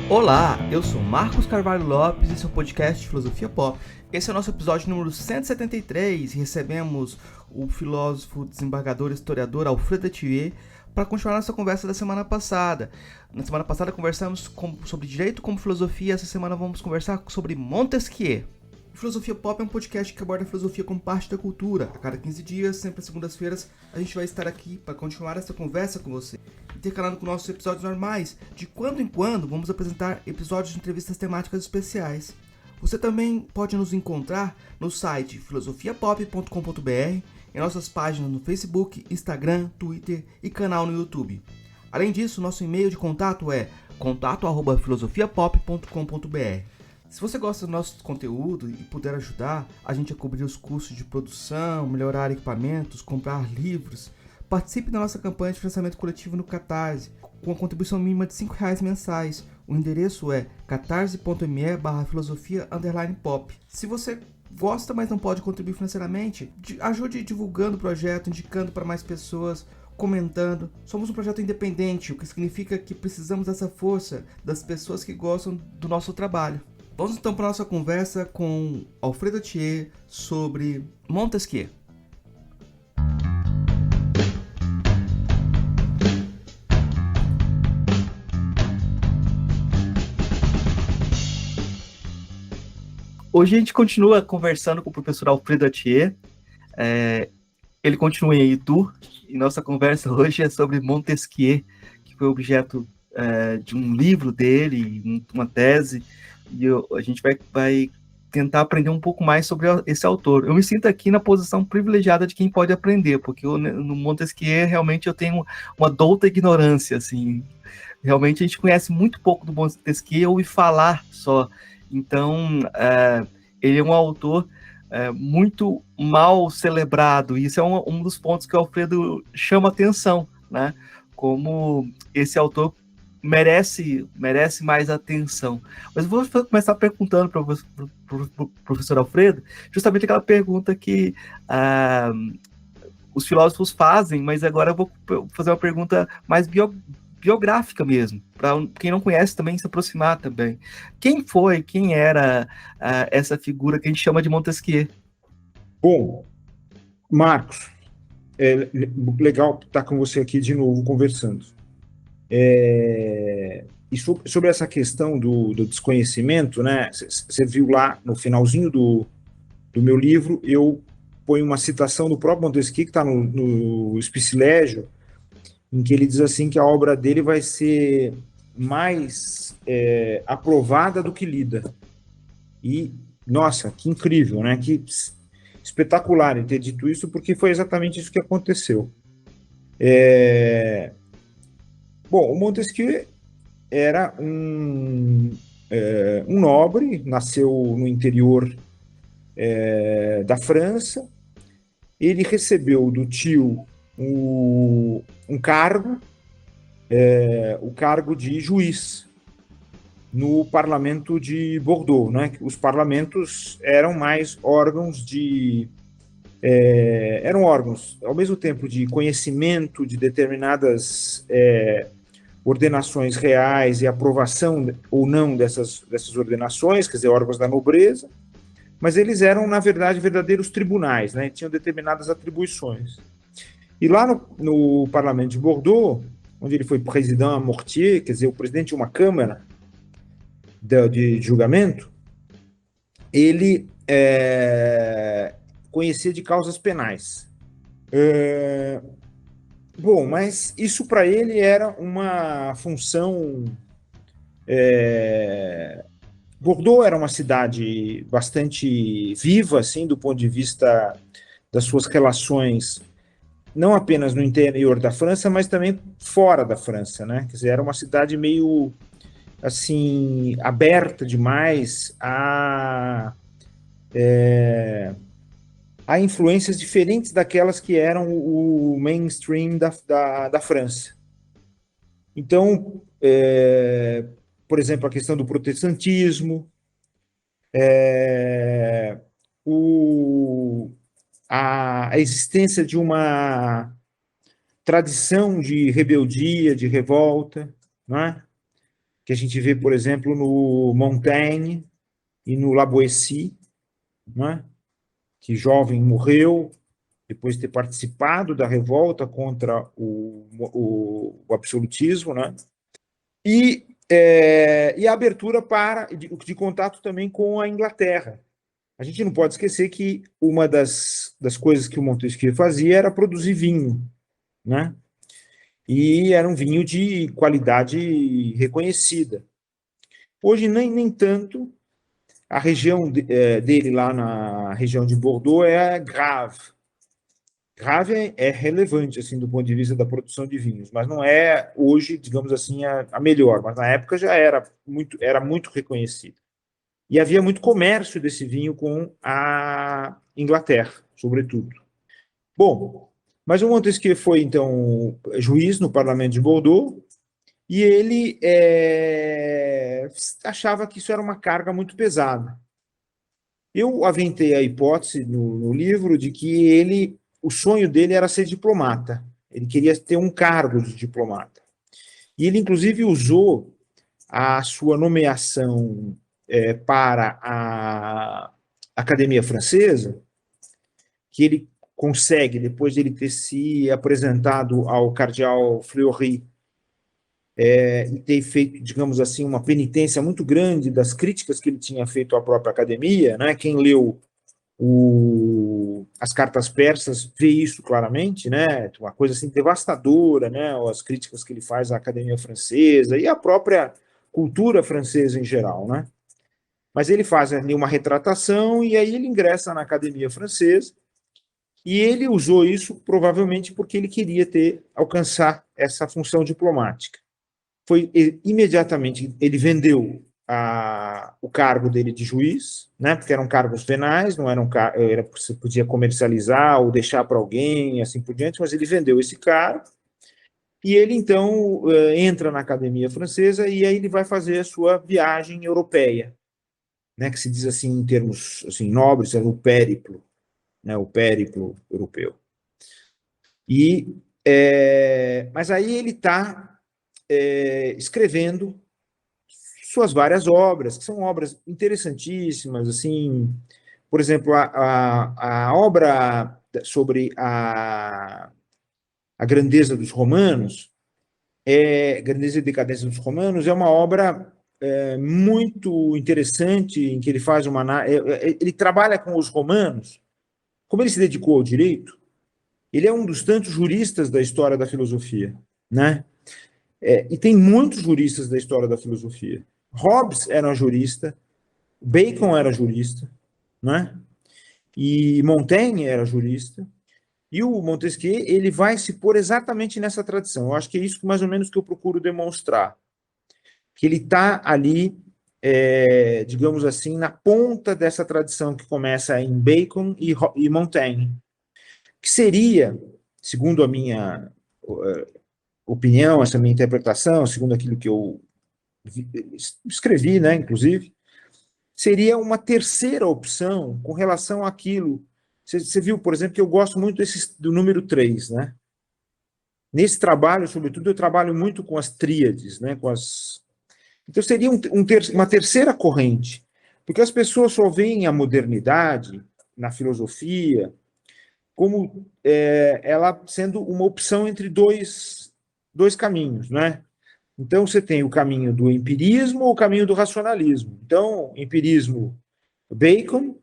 Olá, eu sou Marcos Carvalho Lopes e esse é o podcast de Filosofia Pop. Esse é o nosso episódio número 173 e recebemos o filósofo, desembargador e historiador Alfredo Thier para continuar nossa conversa da semana passada. Na semana passada conversamos sobre direito como filosofia, essa semana vamos conversar sobre Montesquieu. Filosofia Pop é um podcast que aborda a filosofia como parte da cultura. A cada 15 dias, sempre às segundas-feiras, a gente vai estar aqui para continuar essa conversa com você. Intercalando com nossos episódios normais, de quando em quando vamos apresentar episódios de entrevistas temáticas especiais. Você também pode nos encontrar no site filosofiapop.com.br, em nossas páginas no Facebook, Instagram, Twitter e canal no YouTube. Além disso, nosso e-mail de contato é contato@filosofiapop.com.br. Se você gosta do nosso conteúdo e puder ajudar a gente a cobrir os custos de produção, melhorar equipamentos, comprar livros, participe da nossa campanha de financiamento coletivo no Catarse, com a contribuição mínima de R$5 mensais. O endereço é catarse.me/filosofia_pop. Se você gosta, mas não pode contribuir financeiramente, ajude divulgando o projeto, indicando para mais pessoas, comentando. Somos um projeto independente, o que significa que precisamos dessa força das pessoas que gostam do nosso trabalho. Vamos então para a nossa conversa com Alfredo Thier sobre Montesquieu. Hoje a gente continua conversando com o professor Alfredo Thier. Ele continua em Itu, e nossa conversa hoje é sobre Montesquieu, que foi objeto de um livro dele, uma tese, e a gente vai tentar aprender um pouco mais sobre esse autor. Eu me sinto aqui na posição privilegiada de quem pode aprender, porque no Montesquieu realmente eu tenho uma douta ignorância, assim. Realmente a gente conhece muito pouco do Montesquieu, ouvi falar só. Então, ele é um autor muito mal celebrado, e isso é um dos pontos que o Alfredo chama atenção, né? Como esse autor merece mais atenção. Mas eu vou começar perguntando para o professor Alfredo, justamente aquela pergunta que os filósofos fazem, mas agora eu vou fazer uma pergunta mais biográfica mesmo, para quem não conhece também se aproximar também. Quem era essa figura que a gente chama de Montesquieu? Bom, Marcos, é legal estar com você aqui de novo conversando. E sobre essa questão do desconhecimento, né? Você viu lá no finalzinho do meu livro, eu ponho uma citação do próprio Montesquieu, que está no Spicilégio, em que ele diz assim que a obra dele vai ser mais aprovada do que lida. E, nossa, que incrível, né? Que espetacular ele ter dito isso, porque foi exatamente isso que aconteceu. Bom, o Montesquieu era um nobre, nasceu no interior da França. Ele recebeu do tio um cargo, o cargo de juiz no parlamento de Bordeaux, né? Os parlamentos eram mais órgãos eram órgãos, ao mesmo tempo, de conhecimento de determinadas ordenações reais e aprovação ou não dessas ordenações, quer dizer, órgãos da nobreza, mas eles eram, na verdade, verdadeiros tribunais, né? Tinham determinadas atribuições. E lá no parlamento de Bordeaux, onde ele foi président mortier, quer dizer, o presidente de uma câmara de julgamento, ele conhecia de causas penais. Bom, mas isso para ele era uma função. Bordeaux era uma cidade bastante viva, assim, do ponto de vista das suas relações, não apenas no interior da França, mas também fora da França, né? Quer dizer, era uma cidade meio, assim, aberta demais a influências diferentes daquelas que eram o mainstream da França. Então, por exemplo, a questão do protestantismo, a existência de uma tradição de rebeldia, de revolta, não é? que a gente vê, por exemplo, no Montaigne e no La Boétie, né? Que jovem morreu depois de ter participado da revolta contra o absolutismo, né? E a abertura de contato também com a Inglaterra. A gente não pode esquecer que uma das coisas que o Montesquieu fazia era produzir vinho, né? E era um vinho de qualidade reconhecida. Hoje, nem tanto. A região dele lá na região de Bordeaux é Grave. Grave é relevante, assim, do ponto de vista da produção de vinhos, mas não é hoje, digamos assim, a melhor, mas na época já era muito reconhecida. E havia muito comércio desse vinho com a Inglaterra, sobretudo. Bom, mas o Montesquieu foi, então, juiz no Parlamento de Bordeaux, e ele achava que isso era uma carga muito pesada. Eu aventei a hipótese no livro de que o sonho dele era ser diplomata. Ele queria ter um cargo de diplomata. E ele, inclusive, usou a sua nomeação para a Academia Francesa, que ele consegue, depois de ele ter se apresentado ao cardeal Fleury e ter feito, digamos assim, uma penitência muito grande das críticas que ele tinha feito à própria academia, né? Quem leu as cartas persas vê isso claramente, né? Uma coisa assim devastadora, né? As críticas que ele faz à academia francesa e à própria cultura francesa em geral, né? Mas ele faz ali uma retratação e aí ele ingressa na academia francesa e ele usou isso provavelmente porque ele queria alcançar essa função diplomática. Foi imediatamente, ele vendeu o cargo dele de juiz, né, porque eram cargos penais, não eram você podia comercializar ou deixar para alguém, assim por diante, mas ele vendeu esse cargo, e ele então entra na Academia Francesa e aí ele vai fazer a sua viagem europeia, né, que se diz assim em termos assim, nobres, é o périplo, né, o périplo europeu. Mas aí ele está escrevendo suas várias obras, que são obras interessantíssimas, assim, por exemplo, a obra sobre a grandeza dos romanos, grandeza e decadência dos romanos, é uma obra muito interessante, em que ele faz ele trabalha com os romanos, como ele se dedicou ao direito, ele é um dos tantos juristas da história da filosofia, né? E tem muitos juristas da história da filosofia. Hobbes era um jurista, Bacon era jurista, né? E Montaigne era jurista, e o Montesquieu ele vai se pôr exatamente nessa tradição. Eu acho que é isso mais ou menos que eu procuro demonstrar, que ele está ali, digamos assim, na ponta dessa tradição que começa em Bacon e Montaigne, que seria, segundo a minha opinião, essa minha interpretação, segundo aquilo que eu escrevi, né, inclusive, seria uma terceira opção com relação àquilo. Você viu, por exemplo, que eu gosto muito do número 3, né? Nesse trabalho, sobretudo, eu trabalho muito com as tríades, né? Então, seria uma terceira corrente, porque as pessoas só veem a modernidade na filosofia como ela sendo uma opção entre dois caminhos, né? Então, você tem o caminho do empirismo ou o caminho do racionalismo. Então, empirismo, Bacon,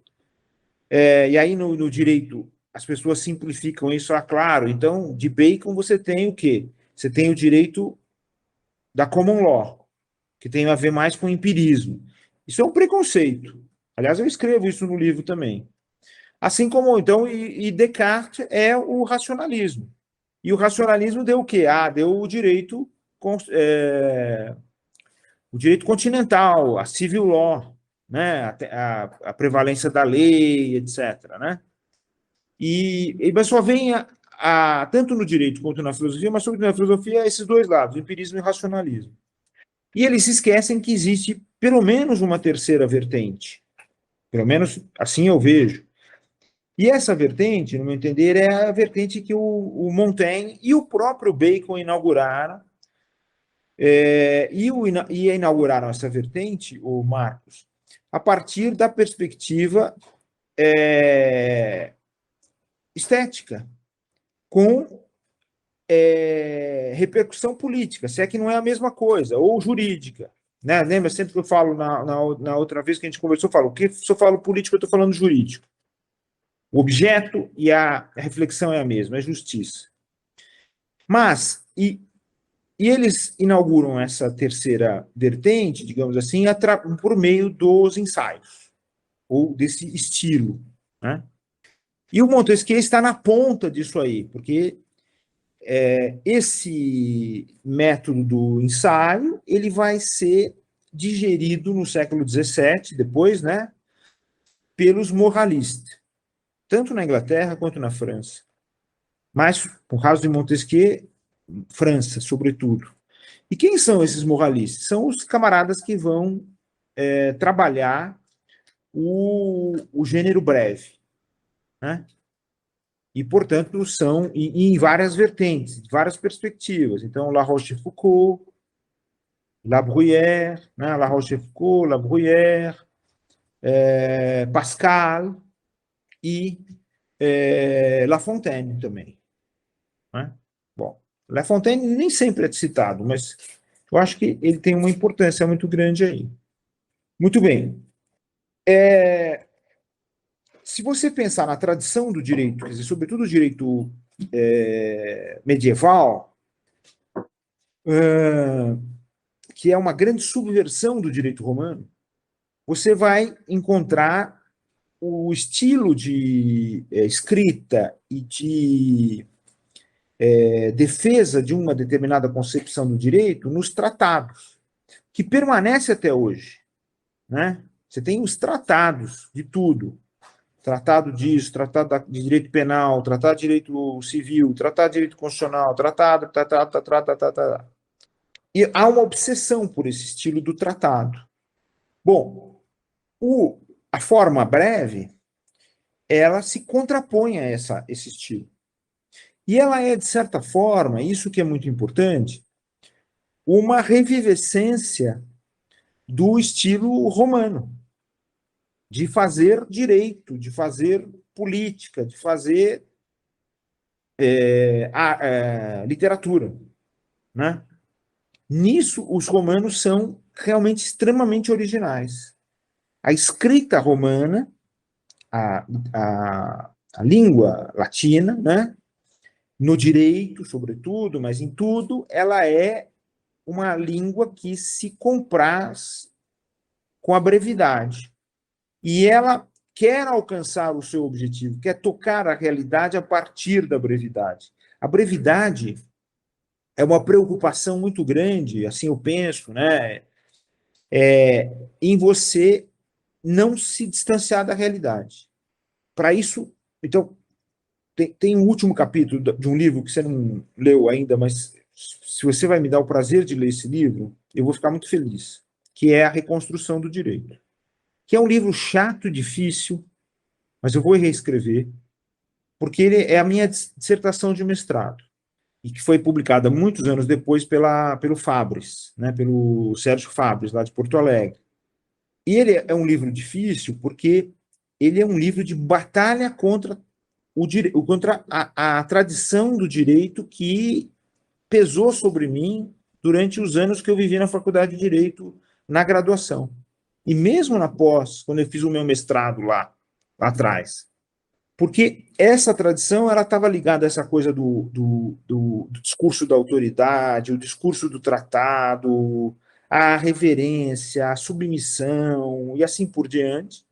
e aí no direito as pessoas simplificam isso, claro. Então, de Bacon você tem o quê? Você tem o direito da common law, que tem a ver mais com empirismo. Isso é um preconceito. Aliás, eu escrevo isso no livro também. Assim como, então, e Descartes é o racionalismo. E o racionalismo deu o quê? Deu o direito continental, a civil law, né? A prevalência da lei, etc. Né? Mas só vem tanto no direito quanto na filosofia, mas sobretudo na filosofia, esses dois lados, empirismo e racionalismo. E eles se esquecem que existe pelo menos uma terceira vertente. Pelo menos assim eu vejo. E essa vertente, no meu entender, é a vertente que o Montaigne e o próprio Bacon inauguraram, E inauguraram essa vertente, o Marcos, a partir da perspectiva estética, com repercussão política, se é que não é a mesma coisa, ou jurídica. Né? Lembra sempre que eu falo, na outra vez que a gente conversou, eu falo, o que se eu falo político, eu estou falando jurídico. O objeto e a reflexão é a mesma, é justiça. Mas, e eles inauguram essa terceira vertente, digamos assim, por meio dos ensaios, ou desse estilo. Né? E o Montesquieu está na ponta disso aí, porque esse método do ensaio ele vai ser digerido no século XVII, depois, né, pelos moralistas, tanto na Inglaterra quanto na França. Mas, por causa de Montesquieu, França, sobretudo. E quem são esses moralistas? São os camaradas que vão trabalhar o gênero breve, né? E, portanto, são em várias vertentes, várias perspectivas. Então, La Rochefoucauld, La Bruyère, né? La Rochefoucauld, La Bruyère, Pascal e La Fontaine também. Né? Bom, La Fontaine nem sempre é citado, mas eu acho que ele tem uma importância muito grande aí. Muito bem. Se você pensar na tradição do direito, quer dizer, sobretudo o direito medieval, que é uma grande subversão do direito romano, você vai encontrar o estilo de escrita e de defesa de uma determinada concepção do direito nos tratados, que permanece até hoje. Né? Você tem os tratados de tudo. Tratado disso, tratado de direito penal, tratado de direito civil, tratado de direito constitucional, tratado. E há uma obsessão por esse estilo do tratado. Bom, a forma breve, ela se contrapõe a esse estilo. E ela é, de certa forma, isso que é muito importante, uma revivescência do estilo romano, de fazer direito, de fazer política, de fazer literatura. Né? Nisso, os romanos são realmente extremamente originais. A escrita romana, a língua latina, né? No direito, sobretudo, mas em tudo, ela é uma língua que se compraz com a brevidade. E ela quer alcançar o seu objetivo, quer tocar a realidade a partir da brevidade. A brevidade é uma preocupação muito grande, assim eu penso, né, em você não se distanciar da realidade. Para isso, então, tem um último capítulo de um livro que você não leu ainda, mas se você vai me dar o prazer de ler esse livro, eu vou ficar muito feliz, que é A Reconstrução do Direito. Que é um livro chato, difícil, mas eu vou reescrever, porque ele é a minha dissertação de mestrado, e que foi publicada muitos anos depois pelo Fabres, né, pelo Sérgio Fabres, lá de Porto Alegre. E ele é um livro difícil porque ele é um livro de batalha contra a tradição do direito que pesou sobre mim durante os anos que eu vivi na faculdade de Direito, na graduação. E mesmo na pós, quando eu fiz o meu mestrado lá atrás. Porque essa tradição ela estava ligada a essa coisa do discurso da autoridade, o discurso do tratado, a reverência, a submissão e assim por diante.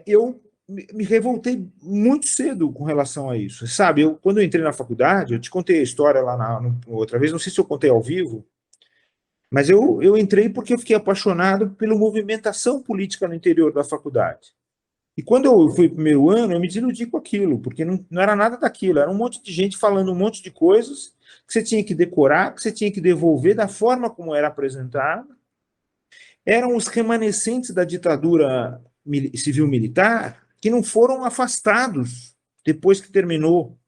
Eu me revoltei muito cedo com relação a isso. Sabe, quando eu entrei na faculdade, eu te contei a história lá outra vez, não sei se eu contei ao vivo, mas eu entrei porque eu fiquei apaixonado pela movimentação política no interior da faculdade. E quando eu fui no primeiro ano, eu me desiludi com aquilo, porque não era nada daquilo, era um monte de gente falando um monte de coisas que você tinha que decorar, que você tinha que devolver da forma como era apresentada. Eram os remanescentes da ditadura civil-militar que não foram afastados depois que terminou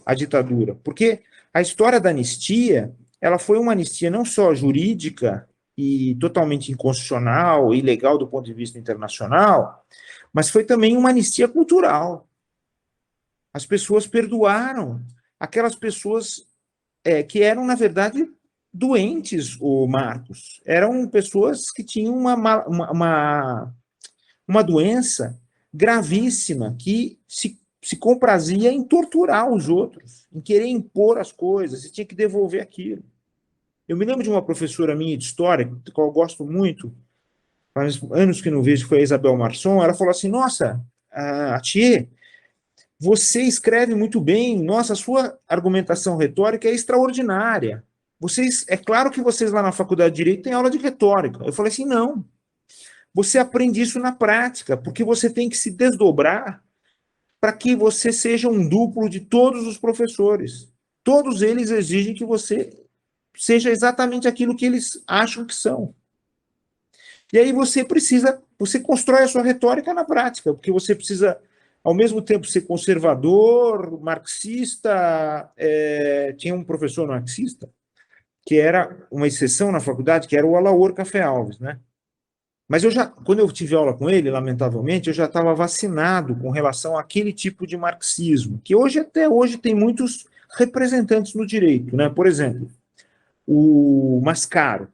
a ditadura. Porque A história da anistia, ela foi uma anistia não só jurídica e totalmente inconstitucional e ilegal do ponto de vista internacional, mas foi também uma anistia cultural. As pessoas perdoaram aquelas pessoas que eram, na verdade, doentes, o Marcos. Eram pessoas que tinham uma doença gravíssima, que se comprazia em torturar os outros, em querer impor as coisas, e tinha que devolver aquilo. Eu me lembro de uma professora minha de história, que eu gosto muito, faz anos que não vejo, foi a Isabel Marçom. Ela falou assim: nossa, Atiê, você escreve muito bem, nossa, a sua argumentação retórica é extraordinária. É claro que vocês lá na Faculdade de Direito têm aula de retórica. Eu falei assim: não, você aprende isso na prática, porque você tem que se desdobrar para que você seja um duplo de todos os professores. Todos eles exigem que você seja exatamente aquilo que eles acham que são. E aí você constrói a sua retórica na prática, porque você precisa, ao mesmo tempo, ser conservador, marxista. Tinha um professor marxista que era uma exceção na faculdade, que era o Alaor Café Alves, né? Mas quando eu tive aula com ele, lamentavelmente, eu já estava vacinado com relação àquele tipo de marxismo, que até hoje, tem muitos representantes no direito, né? Por exemplo, o Mascaro.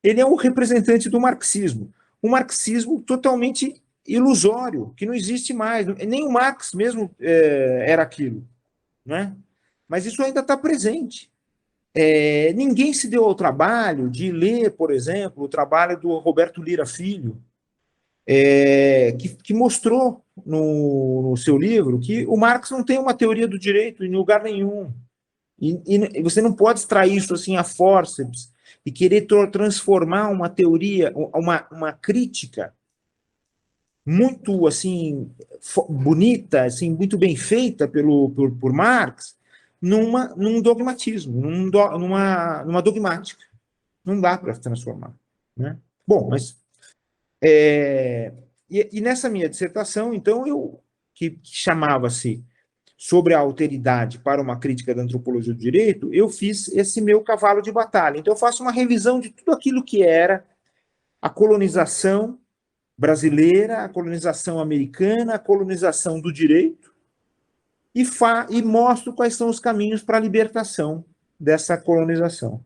Ele é um representante do marxismo. Um marxismo totalmente ilusório, que não existe mais. Nem o Marx mesmo era aquilo, né? Mas isso ainda está presente. Ninguém se deu ao trabalho de ler, por exemplo, o trabalho do Roberto Lira Filho, que mostrou no seu livro que o Marx não tem uma teoria do direito em lugar nenhum. E você não pode extrair isso assim a fórceps e querer transformar uma teoria, uma crítica muito assim bonita, assim muito bem feita por Marx, num dogmatismo, numa dogmática. Não dá para transformar, né? Bom, mas e nessa minha dissertação, então, que chamava-se Sobre a Alteridade para uma Crítica da Antropologia do Direito, eu fiz esse meu cavalo de batalha. Então, eu faço uma revisão de tudo aquilo que era a colonização brasileira, a colonização americana, a colonização do direito, e mostro quais são os caminhos para a libertação dessa colonização.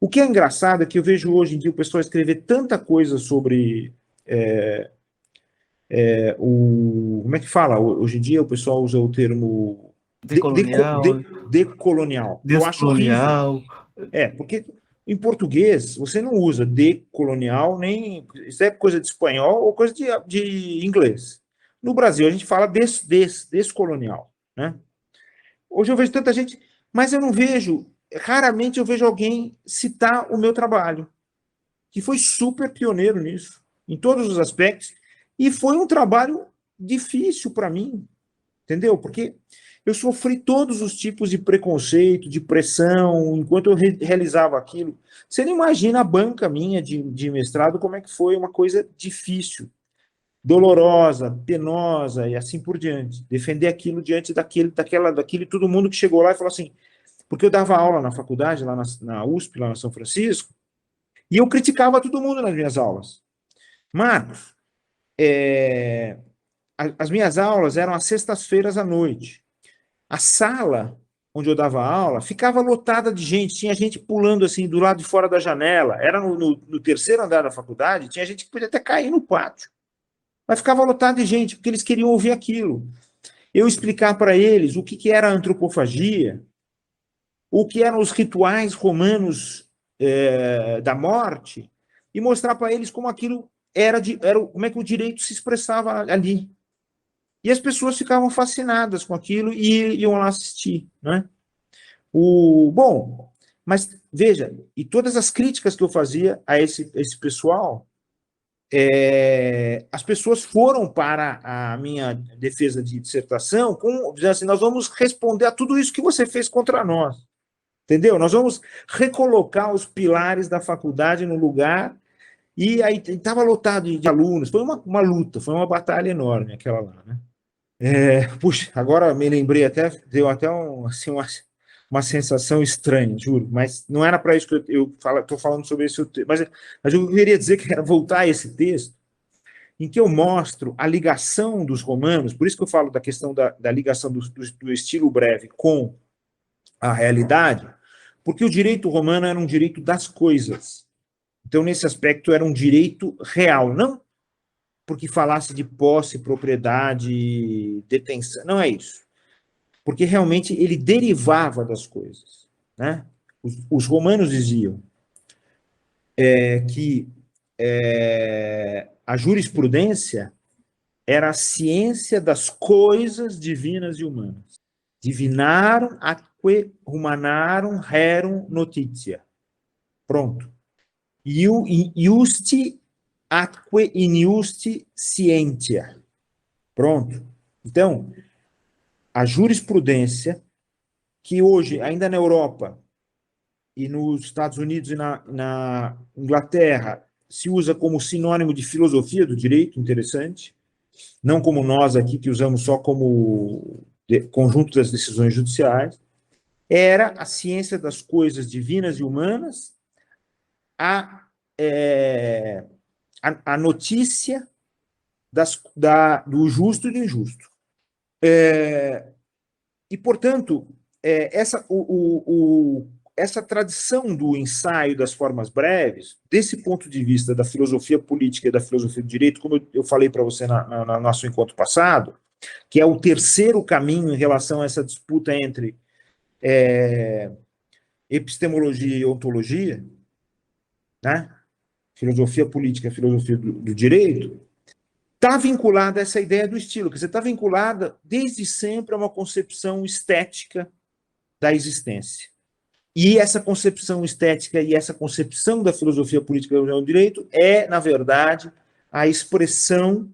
O que é engraçado é que eu vejo hoje em dia o pessoal escrever tanta coisa sobre como é que fala? Hoje em dia o pessoal usa o termo Decolonial, decolonial. Eu acho horrível. descolonial. Porque em português você não usa decolonial, nem. Isso é coisa de espanhol ou coisa de inglês. No Brasil a gente fala descolonial, né? Hoje eu vejo tanta gente, mas eu não vejo, raramente eu vejo alguém citar o meu trabalho, que foi super pioneiro nisso, em todos os aspectos, e foi um trabalho difícil para mim, entendeu? Porque eu sofri todos os tipos de preconceito, de pressão, enquanto eu realizava aquilo. Você não imagina a banca minha de mestrado, como é que foi uma coisa difícil, dolorosa, penosa e assim por diante. Defender aquilo diante daquele todo mundo que chegou lá e falou assim, porque eu dava aula na faculdade, lá na USP, lá na São Francisco, e eu criticava todo mundo nas minhas aulas. Marcos, as minhas aulas eram às sextas-feiras à noite. A sala onde eu dava aula ficava lotada de gente, tinha gente pulando assim do lado de fora da janela, era no terceiro andar da faculdade, tinha gente que podia até cair no pátio, mas ficava lotado de gente, porque eles queriam ouvir aquilo. Eu explicar para eles o que era a antropofagia, o que eram os rituais romanos da morte, e mostrar para eles como aquilo como é que o direito se expressava ali. E as pessoas ficavam fascinadas com aquilo e iam lá assistir, né? Bom, mas veja, e todas as críticas que eu fazia a esse pessoal, as pessoas foram para a minha defesa de dissertação dizendo assim, nós vamos responder a tudo isso que você fez contra nós, entendeu? Nós vamos recolocar os pilares da faculdade no lugar, e aí estava lotado de alunos, foi uma luta, foi uma batalha enorme aquela lá, né? Puxa, agora me lembrei deu até uma sensação estranha, juro, mas não era para isso que eu estou falando sobre esse texto, mas eu queria dizer que era voltar a esse texto, em que eu mostro a ligação dos romanos, por isso que eu falo da questão da ligação do estilo breve com a realidade, porque o direito romano era um direito das coisas. Então, nesse aspecto, era um direito real, não porque falasse de posse, propriedade, detenção, não é isso. Porque realmente ele derivava das coisas, né? Os romanos diziam que a jurisprudência era a ciência das coisas divinas e humanas. Divinarum atque humanarum rerum notitia. Pronto. Iusti atque injusti scientia. Pronto. Então, a jurisprudência, que hoje, ainda na Europa, e nos Estados Unidos e na Inglaterra, se usa como sinônimo de filosofia do direito, interessante, não como nós aqui, que usamos só como conjunto das decisões judiciais, era a ciência das coisas divinas e humanas, a notícia do justo e do injusto. E, portanto, essa tradição do ensaio das formas breves, desse ponto de vista da filosofia política e da filosofia do direito, como eu falei para você no nosso encontro passado, que é o terceiro caminho em relação a essa disputa entre epistemologia e ontologia, né? Filosofia política e filosofia do direito, está vinculada a essa ideia do estilo, quer dizer, está vinculada desde sempre a uma concepção estética da existência. E essa concepção estética e essa concepção da filosofia política do direito é, na verdade, a expressão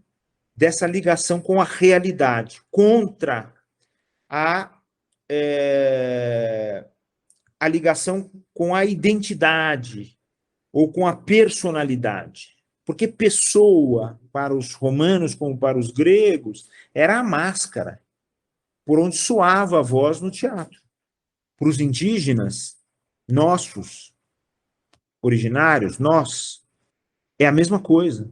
dessa ligação com a realidade, contra a ligação com a identidade ou com a personalidade. Porque pessoa, para os romanos como para os gregos, era a máscara por onde soava a voz no teatro. Para os indígenas, nossos, originários, nós, é a mesma coisa.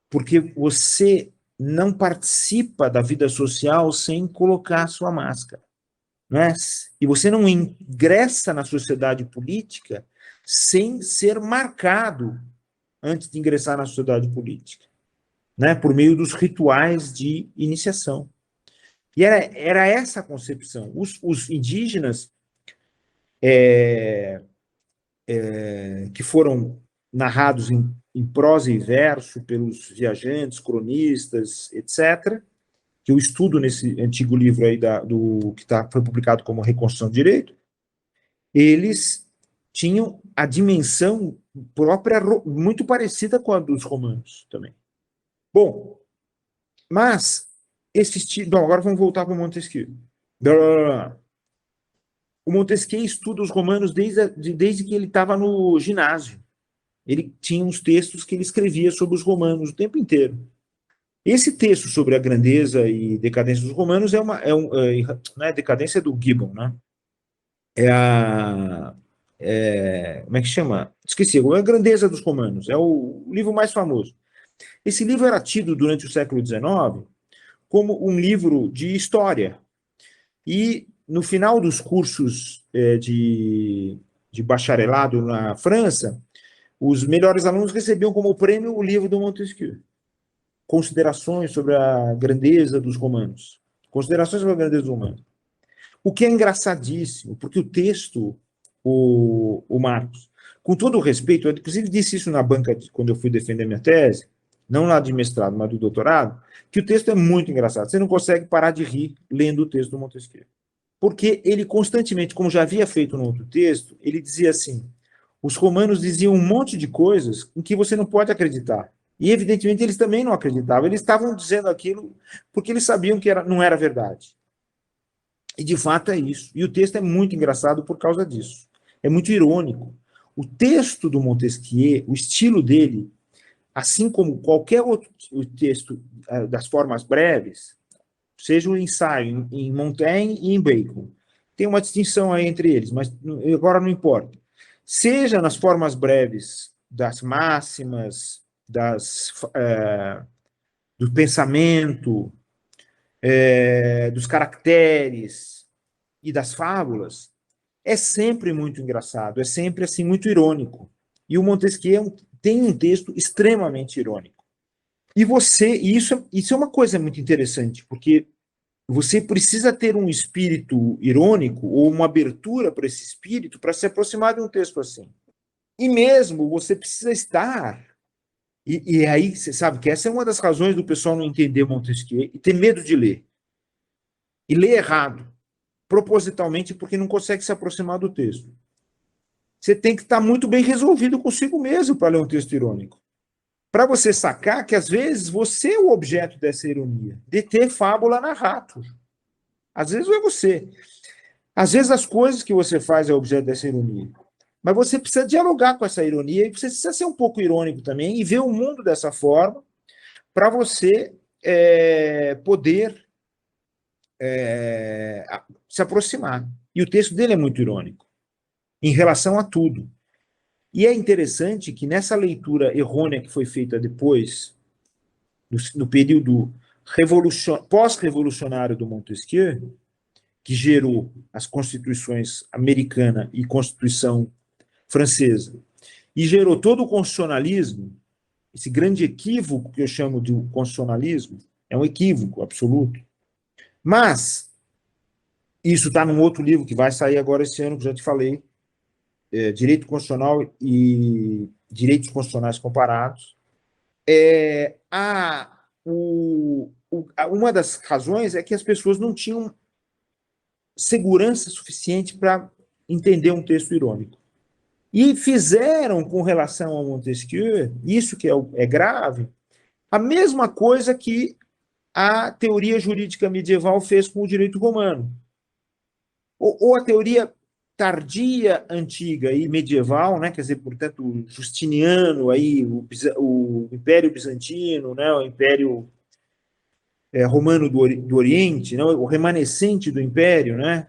Porque você não participa da vida social sem colocar a sua máscara. Não é? E você não ingressa na sociedade política sem ser marcado antes de ingressar na sociedade política, né? Por meio dos rituais de iniciação. E era essa a concepção. Os indígenas que foram narrados em prosa e verso pelos viajantes, cronistas, etc., que eu estudo nesse antigo livro aí foi publicado como Reconstrução do Direito, eles tinham a dimensão própria muito parecida com a dos romanos também. Bom, mas esse estilo... Bom, agora vamos voltar para o Montesquieu. O Montesquieu estuda os romanos desde que ele estava no ginásio. Ele tinha uns textos que ele escrevia sobre os romanos o tempo inteiro. Esse texto sobre a grandeza e decadência dos romanos não é decadência do Gibbon, né? Como é que chama? Esqueci, a grandeza dos romanos, é o livro mais famoso. Esse livro era tido durante o século XIX como um livro de história. E no final dos cursos de bacharelado na França, os melhores alunos recebiam como prêmio o livro do Montesquieu. Considerações sobre a grandeza dos romanos. Considerações sobre a grandeza dos romanos. O que é engraçadíssimo, porque o texto, o Marcos, com todo o respeito, eu inclusive disse isso na banca quando eu fui defender minha tese, não lá de mestrado, mas do doutorado, que o texto é muito engraçado. Você não consegue parar de rir lendo o texto do Montesquieu. Porque ele constantemente, como já havia feito no outro texto, ele dizia assim, os romanos diziam um monte de coisas em que você não pode acreditar. E, evidentemente, eles também não acreditavam. Eles estavam dizendo aquilo porque eles sabiam que não era verdade. E, de fato, é isso. E o texto é muito engraçado por causa disso. É muito irônico. O texto do Montesquieu, o estilo dele, assim como qualquer outro texto das formas breves, seja o ensaio em Montaigne e em Bacon, tem uma distinção aí entre eles, mas agora não importa. Seja nas formas breves das máximas, do pensamento, dos caracteres e das fábulas, é sempre muito engraçado, é sempre assim muito irônico. E o Montesquieu tem um texto extremamente irônico. E isso é uma coisa muito interessante, porque você precisa ter um espírito irônico ou uma abertura para esse espírito para se aproximar de um texto assim. E mesmo você precisa estar. E aí, você sabe que essa é uma das razões do pessoal não entender Montesquieu e ter medo de ler. E ler errado, propositalmente, porque não consegue se aproximar do texto. Você tem que estar muito bem resolvido consigo mesmo para ler um texto irônico. Para você sacar que, às vezes, você é o objeto dessa ironia, de ter fábula narrato. Às vezes não é você. Às vezes as coisas que você faz é objeto dessa ironia. Mas você precisa dialogar com essa ironia e você precisa ser um pouco irônico também e ver o mundo dessa forma para você poder se aproximar. E o texto dele é muito irônico em relação a tudo. E é interessante que nessa leitura errônea que foi feita depois, no período pós-revolucionário do Montesquieu, que gerou as constituições americana e Constituição francesa, e gerou todo o constitucionalismo, esse grande equívoco que eu chamo de constitucionalismo, é um equívoco absoluto. Mas, isso está num outro livro que vai sair agora esse ano, que já te falei, Direito Constitucional e Direitos Constitucionais Comparados. Uma das razões é que as pessoas não tinham segurança suficiente para entender um texto irônico. E fizeram, com relação ao Montesquieu, isso que é grave, a mesma coisa que a teoria jurídica medieval fez com o direito romano. Ou a teoria tardia, antiga e medieval, né, quer dizer, portanto, Justiniano, aí, o Império Bizantino, né, o Império Romano do Oriente, né, o remanescente do Império, né,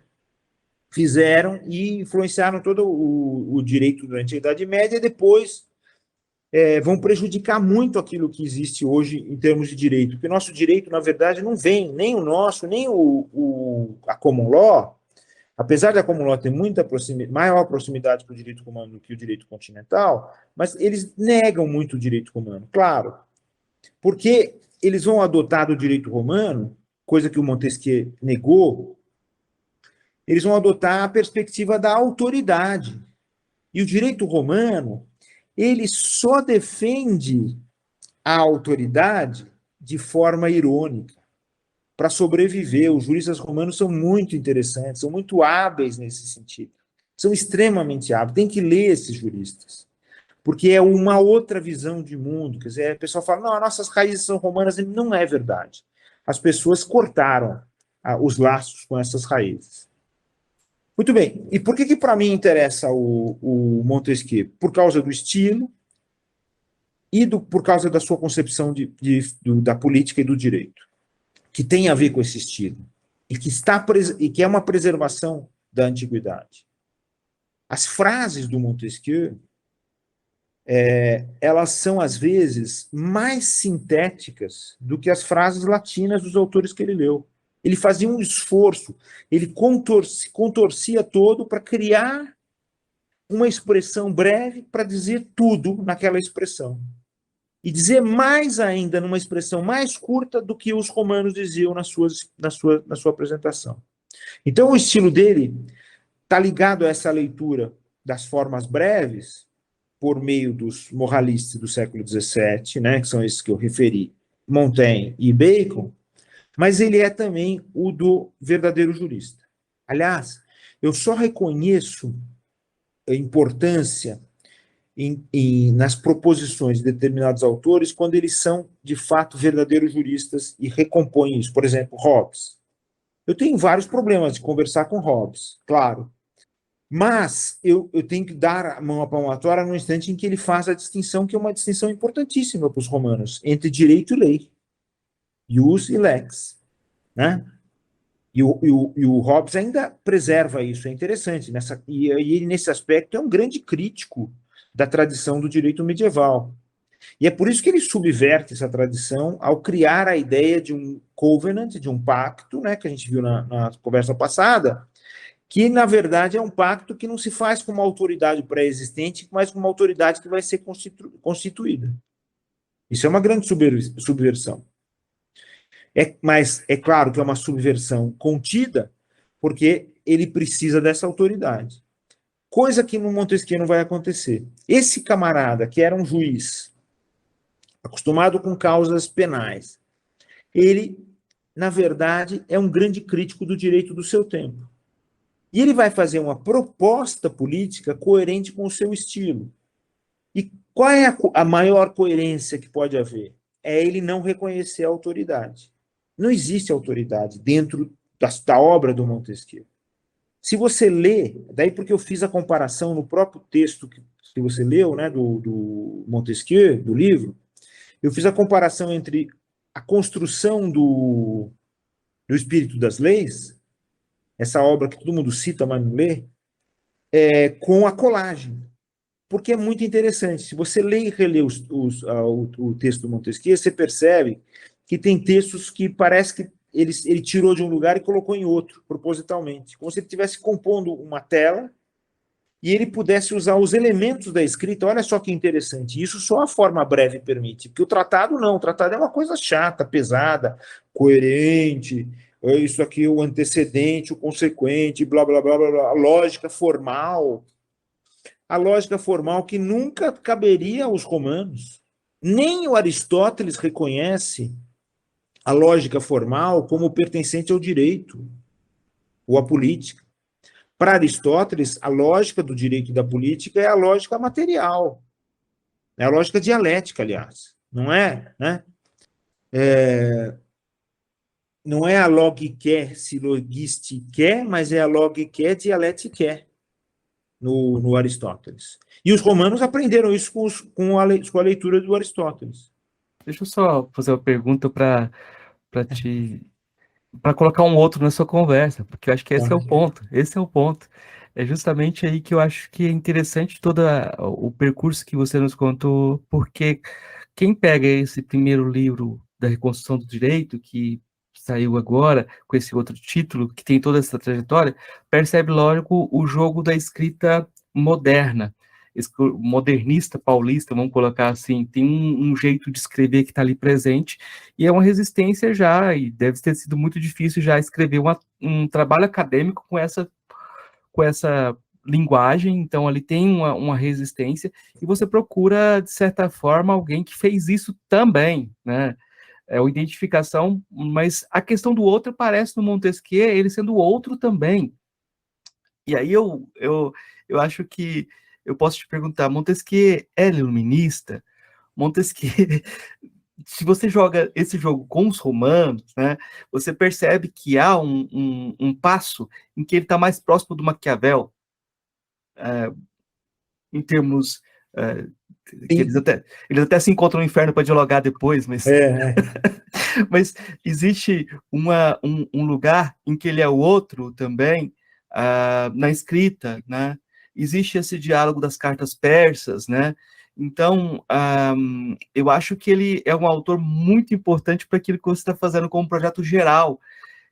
fizeram e influenciaram todo o direito durante a Idade Média e depois vão prejudicar muito aquilo que existe hoje em termos de direito. Porque o nosso direito, na verdade, não vem, nem o nosso, nem a common law, apesar da common law ter maior proximidade com o direito romano do que o direito continental, mas eles negam muito o direito romano, claro, porque eles vão adotar o direito romano, coisa que o Montesquieu negou, eles vão adotar a perspectiva da autoridade. E o direito romano, ele só defende a autoridade de forma irônica, para sobreviver. Os juristas romanos são muito interessantes, são muito hábeis nesse sentido. São extremamente hábeis. Tem que ler esses juristas, porque é uma outra visão de mundo. Quer dizer, a pessoa fala, não, as nossas raízes são romanas. Não é verdade. As pessoas cortaram os laços com essas raízes. Muito bem. E por que para mim interessa o Montesquieu? Por causa do estilo e por causa da sua concepção da política e do direito, que tem a ver com esse estilo e que é uma preservação da antiguidade. As frases do Montesquieu, elas são, às vezes, mais sintéticas do que as frases latinas dos autores que ele leu. Ele fazia um esforço, ele contorcia todo para criar uma expressão breve para dizer tudo naquela expressão. E dizer mais ainda numa expressão mais curta do que os romanos diziam na sua apresentação. Então, o estilo dele está ligado a essa leitura das formas breves, por meio dos moralistas do século XVII, né, que são esses que eu referi, Montaigne e Bacon, mas ele é também o do verdadeiro jurista. Aliás, eu só reconheço a importância nas proposições de determinados autores quando eles são, de fato, verdadeiros juristas e recompõem isso. Por exemplo, Hobbes. Eu tenho vários problemas de conversar com Hobbes, claro. Mas eu tenho que dar a mão à palmatória no instante em que ele faz a distinção, que é uma distinção importantíssima para os romanos, entre direito e lei. Ius e lex. Né? E o Hobbes ainda preserva isso, é interessante. E ele, nesse aspecto, é um grande crítico da tradição do direito medieval. E é por isso que ele subverte essa tradição ao criar a ideia de um covenant, de um pacto, né, que a gente viu na conversa passada, que, na verdade, é um pacto que não se faz com uma autoridade pré-existente, mas com uma autoridade que vai ser constituída. Isso é uma grande subversão. Mas é claro que é uma subversão contida, porque ele precisa dessa autoridade. Coisa que no Montesquieu não vai acontecer. Esse camarada, que era um juiz, acostumado com causas penais, ele, na verdade, é um grande crítico do direito do seu tempo. E ele vai fazer uma proposta política coerente com o seu estilo. E qual é a maior coerência que pode haver? É ele não reconhecer a autoridade. Não existe autoridade dentro da obra do Montesquieu. Se você lê, daí porque eu fiz a comparação no próprio texto que você leu, né, do Montesquieu, do livro, eu fiz a comparação entre a construção do Espírito das Leis, essa obra que todo mundo cita, mas não lê, com a colagem. Porque é muito interessante. Se você lê e relê o texto do Montesquieu, você percebe que tem textos que parece que ele tirou de um lugar e colocou em outro, propositalmente. Como se ele estivesse compondo uma tela e ele pudesse usar os elementos da escrita. Olha só que interessante. Isso só a forma breve permite. Porque o tratado não. O tratado é uma coisa chata, pesada, coerente. Isso aqui, o antecedente, o consequente, blá, blá, blá, blá, blá. A lógica formal. A lógica formal que nunca caberia aos romanos. Nem o Aristóteles reconhece a lógica formal como pertencente ao direito ou à política. Para Aristóteles, a lógica do direito e da política é a lógica material. É a lógica dialética, aliás. Não é, né? Não é a logique silogistique, mas é a logique dialétique no Aristóteles. E os romanos aprenderam isso com a leitura do Aristóteles. Deixa eu só fazer uma pergunta para te para colocar um outro na sua conversa, porque eu acho que esse é o ponto. Esse é o ponto. É justamente aí que eu acho que é interessante todo o percurso que você nos contou, porque quem pega esse primeiro livro da Reconstrução do Direito, que saiu agora, com esse outro título, que tem toda essa trajetória, percebe, lógico, o jogo da escrita moderna, modernista paulista, vamos colocar assim, tem um jeito de escrever que está ali presente, e é uma resistência já, e deve ter sido muito difícil já escrever um trabalho acadêmico com essa linguagem, então ali tem uma resistência, e você procura, de certa forma, alguém que fez isso também, né? É uma identificação, mas a questão do outro aparece no Montesquieu, ele sendo outro também. E aí eu acho que eu posso te perguntar, Montesquieu é iluminista? Montesquieu, se você joga esse jogo com os romanos, né, você percebe que há um passo em que ele está mais próximo do Maquiavel, em termos que eles até se encontram no inferno para dialogar depois, mas, mas existe um lugar em que ele é o outro também, na escrita, né? Existe esse diálogo das cartas persas, né? Então, eu acho que ele é um autor muito importante para aquilo que você está fazendo como projeto geral,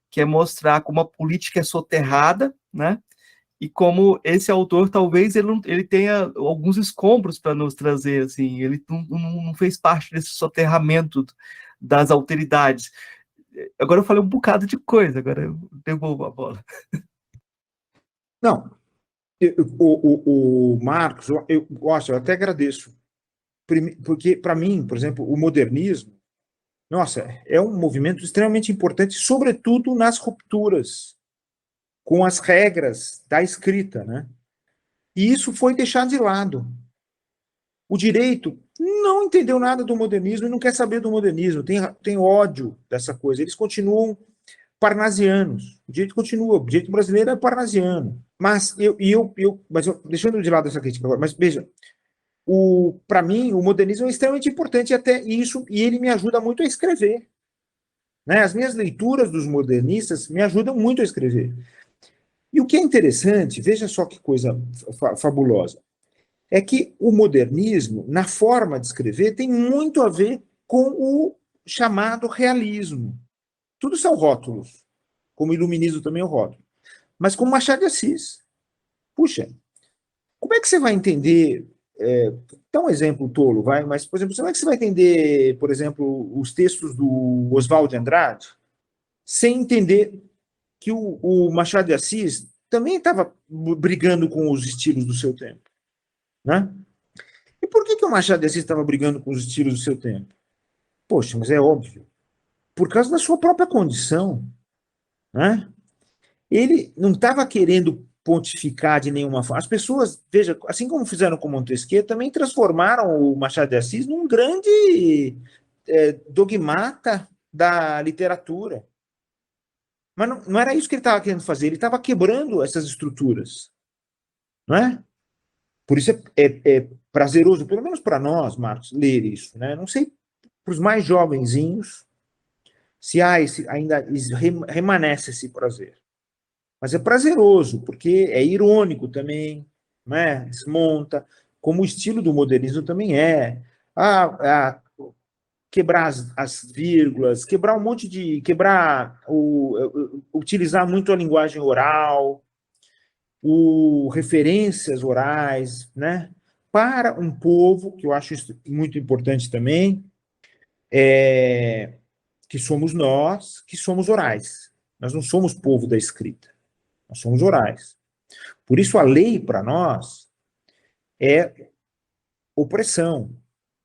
que é mostrar como a política é soterrada, né? E como esse autor, talvez, ele tenha alguns escombros para nos trazer, assim, ele não fez parte desse soterramento das alteridades. Agora eu falei um bocado de coisa, agora eu devolvo a bola. Não, o Marcos, eu até agradeço, porque, para mim, por exemplo, o modernismo, nossa, é um movimento extremamente importante, sobretudo nas rupturas com as regras da escrita, né? E isso foi deixado de lado. O direito não entendeu nada do modernismo e não quer saber do modernismo, tem ódio dessa coisa. Eles continuam parnasianos. O direito continua, o direito brasileiro é parnasiano. Mas deixando de lado essa crítica agora, mas veja, para mim, o modernismo é extremamente importante até isso, e ele me ajuda muito a escrever. né? As minhas leituras dos modernistas me ajudam muito a escrever. E o que é interessante, veja só que coisa fabulosa, é que o modernismo, na forma de escrever, tem muito a ver com o chamado realismo. Tudo são rótulos, como o iluminismo também é um rótulo. Mas com Machado de Assis. Puxa, como é que você vai entender? Dá um exemplo tolo, vai, mas, por exemplo, como é que você vai entender, por exemplo, os textos do Oswald de Andrade, sem entender que o Machado de Assis também estava brigando com os estilos do seu tempo, né? E por que o Machado de Assis estava brigando com os estilos do seu tempo? Poxa, mas é óbvio. Por causa da sua própria condição, né? Ele não estava querendo pontificar de nenhuma forma. As pessoas, veja, assim como fizeram com Montesquieu, também transformaram o Machado de Assis num grande dogmata da literatura. Mas não era isso que ele estava querendo fazer, ele estava quebrando essas estruturas. Não é? Por isso é prazeroso, pelo menos para nós, Marcos, ler isso. Né? Não sei para os mais jovenzinhos se ainda remanesce esse prazer. Mas é prazeroso, porque é irônico também, né? Desmonta, como o estilo do modernismo também é. Quebrar as vírgulas, quebrar um monte de. Utilizar muito a linguagem oral, referências orais, né? Para um povo, que eu acho isso muito importante também, que somos nós, que somos orais. Nós não somos povo da escrita, nós somos orais. Por isso, a lei, para nós, é opressão,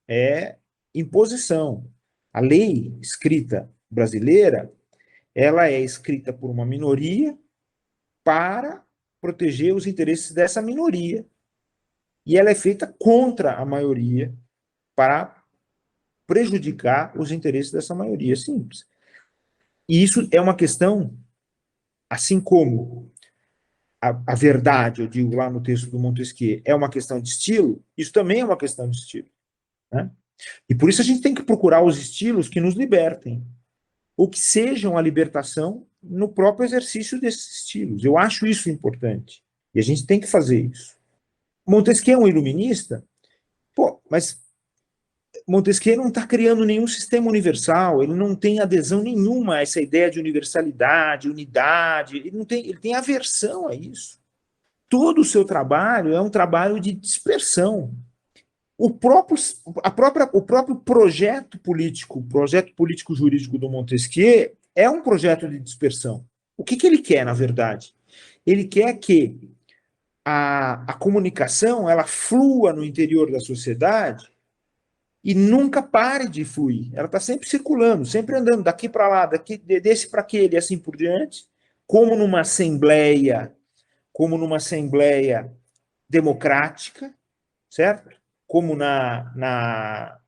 é imposição. A lei escrita brasileira, ela é escrita por uma minoria para proteger os interesses dessa minoria. E ela é feita contra a maioria para prejudicar os interesses dessa maioria. Simples. E isso é uma questão, assim como a verdade, eu digo lá no texto do Montesquieu, é uma questão de estilo, isso também é uma questão de estilo. Né? E por isso a gente tem que procurar os estilos que nos libertem, ou que sejam a libertação no próprio exercício desses estilos. Eu acho isso importante. E a gente tem que fazer isso. Montesquieu é um iluminista? Pô, mas Montesquieu não está criando nenhum sistema universal, ele não tem adesão nenhuma a essa ideia de universalidade, unidade, ele tem aversão a isso. Todo o seu trabalho é um trabalho de dispersão. O próprio projeto político jurídico do Montesquieu é um projeto de dispersão. O que ele quer, na verdade? Ele quer que a comunicação ela flua no interior da sociedade e nunca pare de fluir. Ela está sempre circulando, sempre andando daqui para lá, desse para aquele, e assim por diante, como numa assembleia democrática, certo? Como na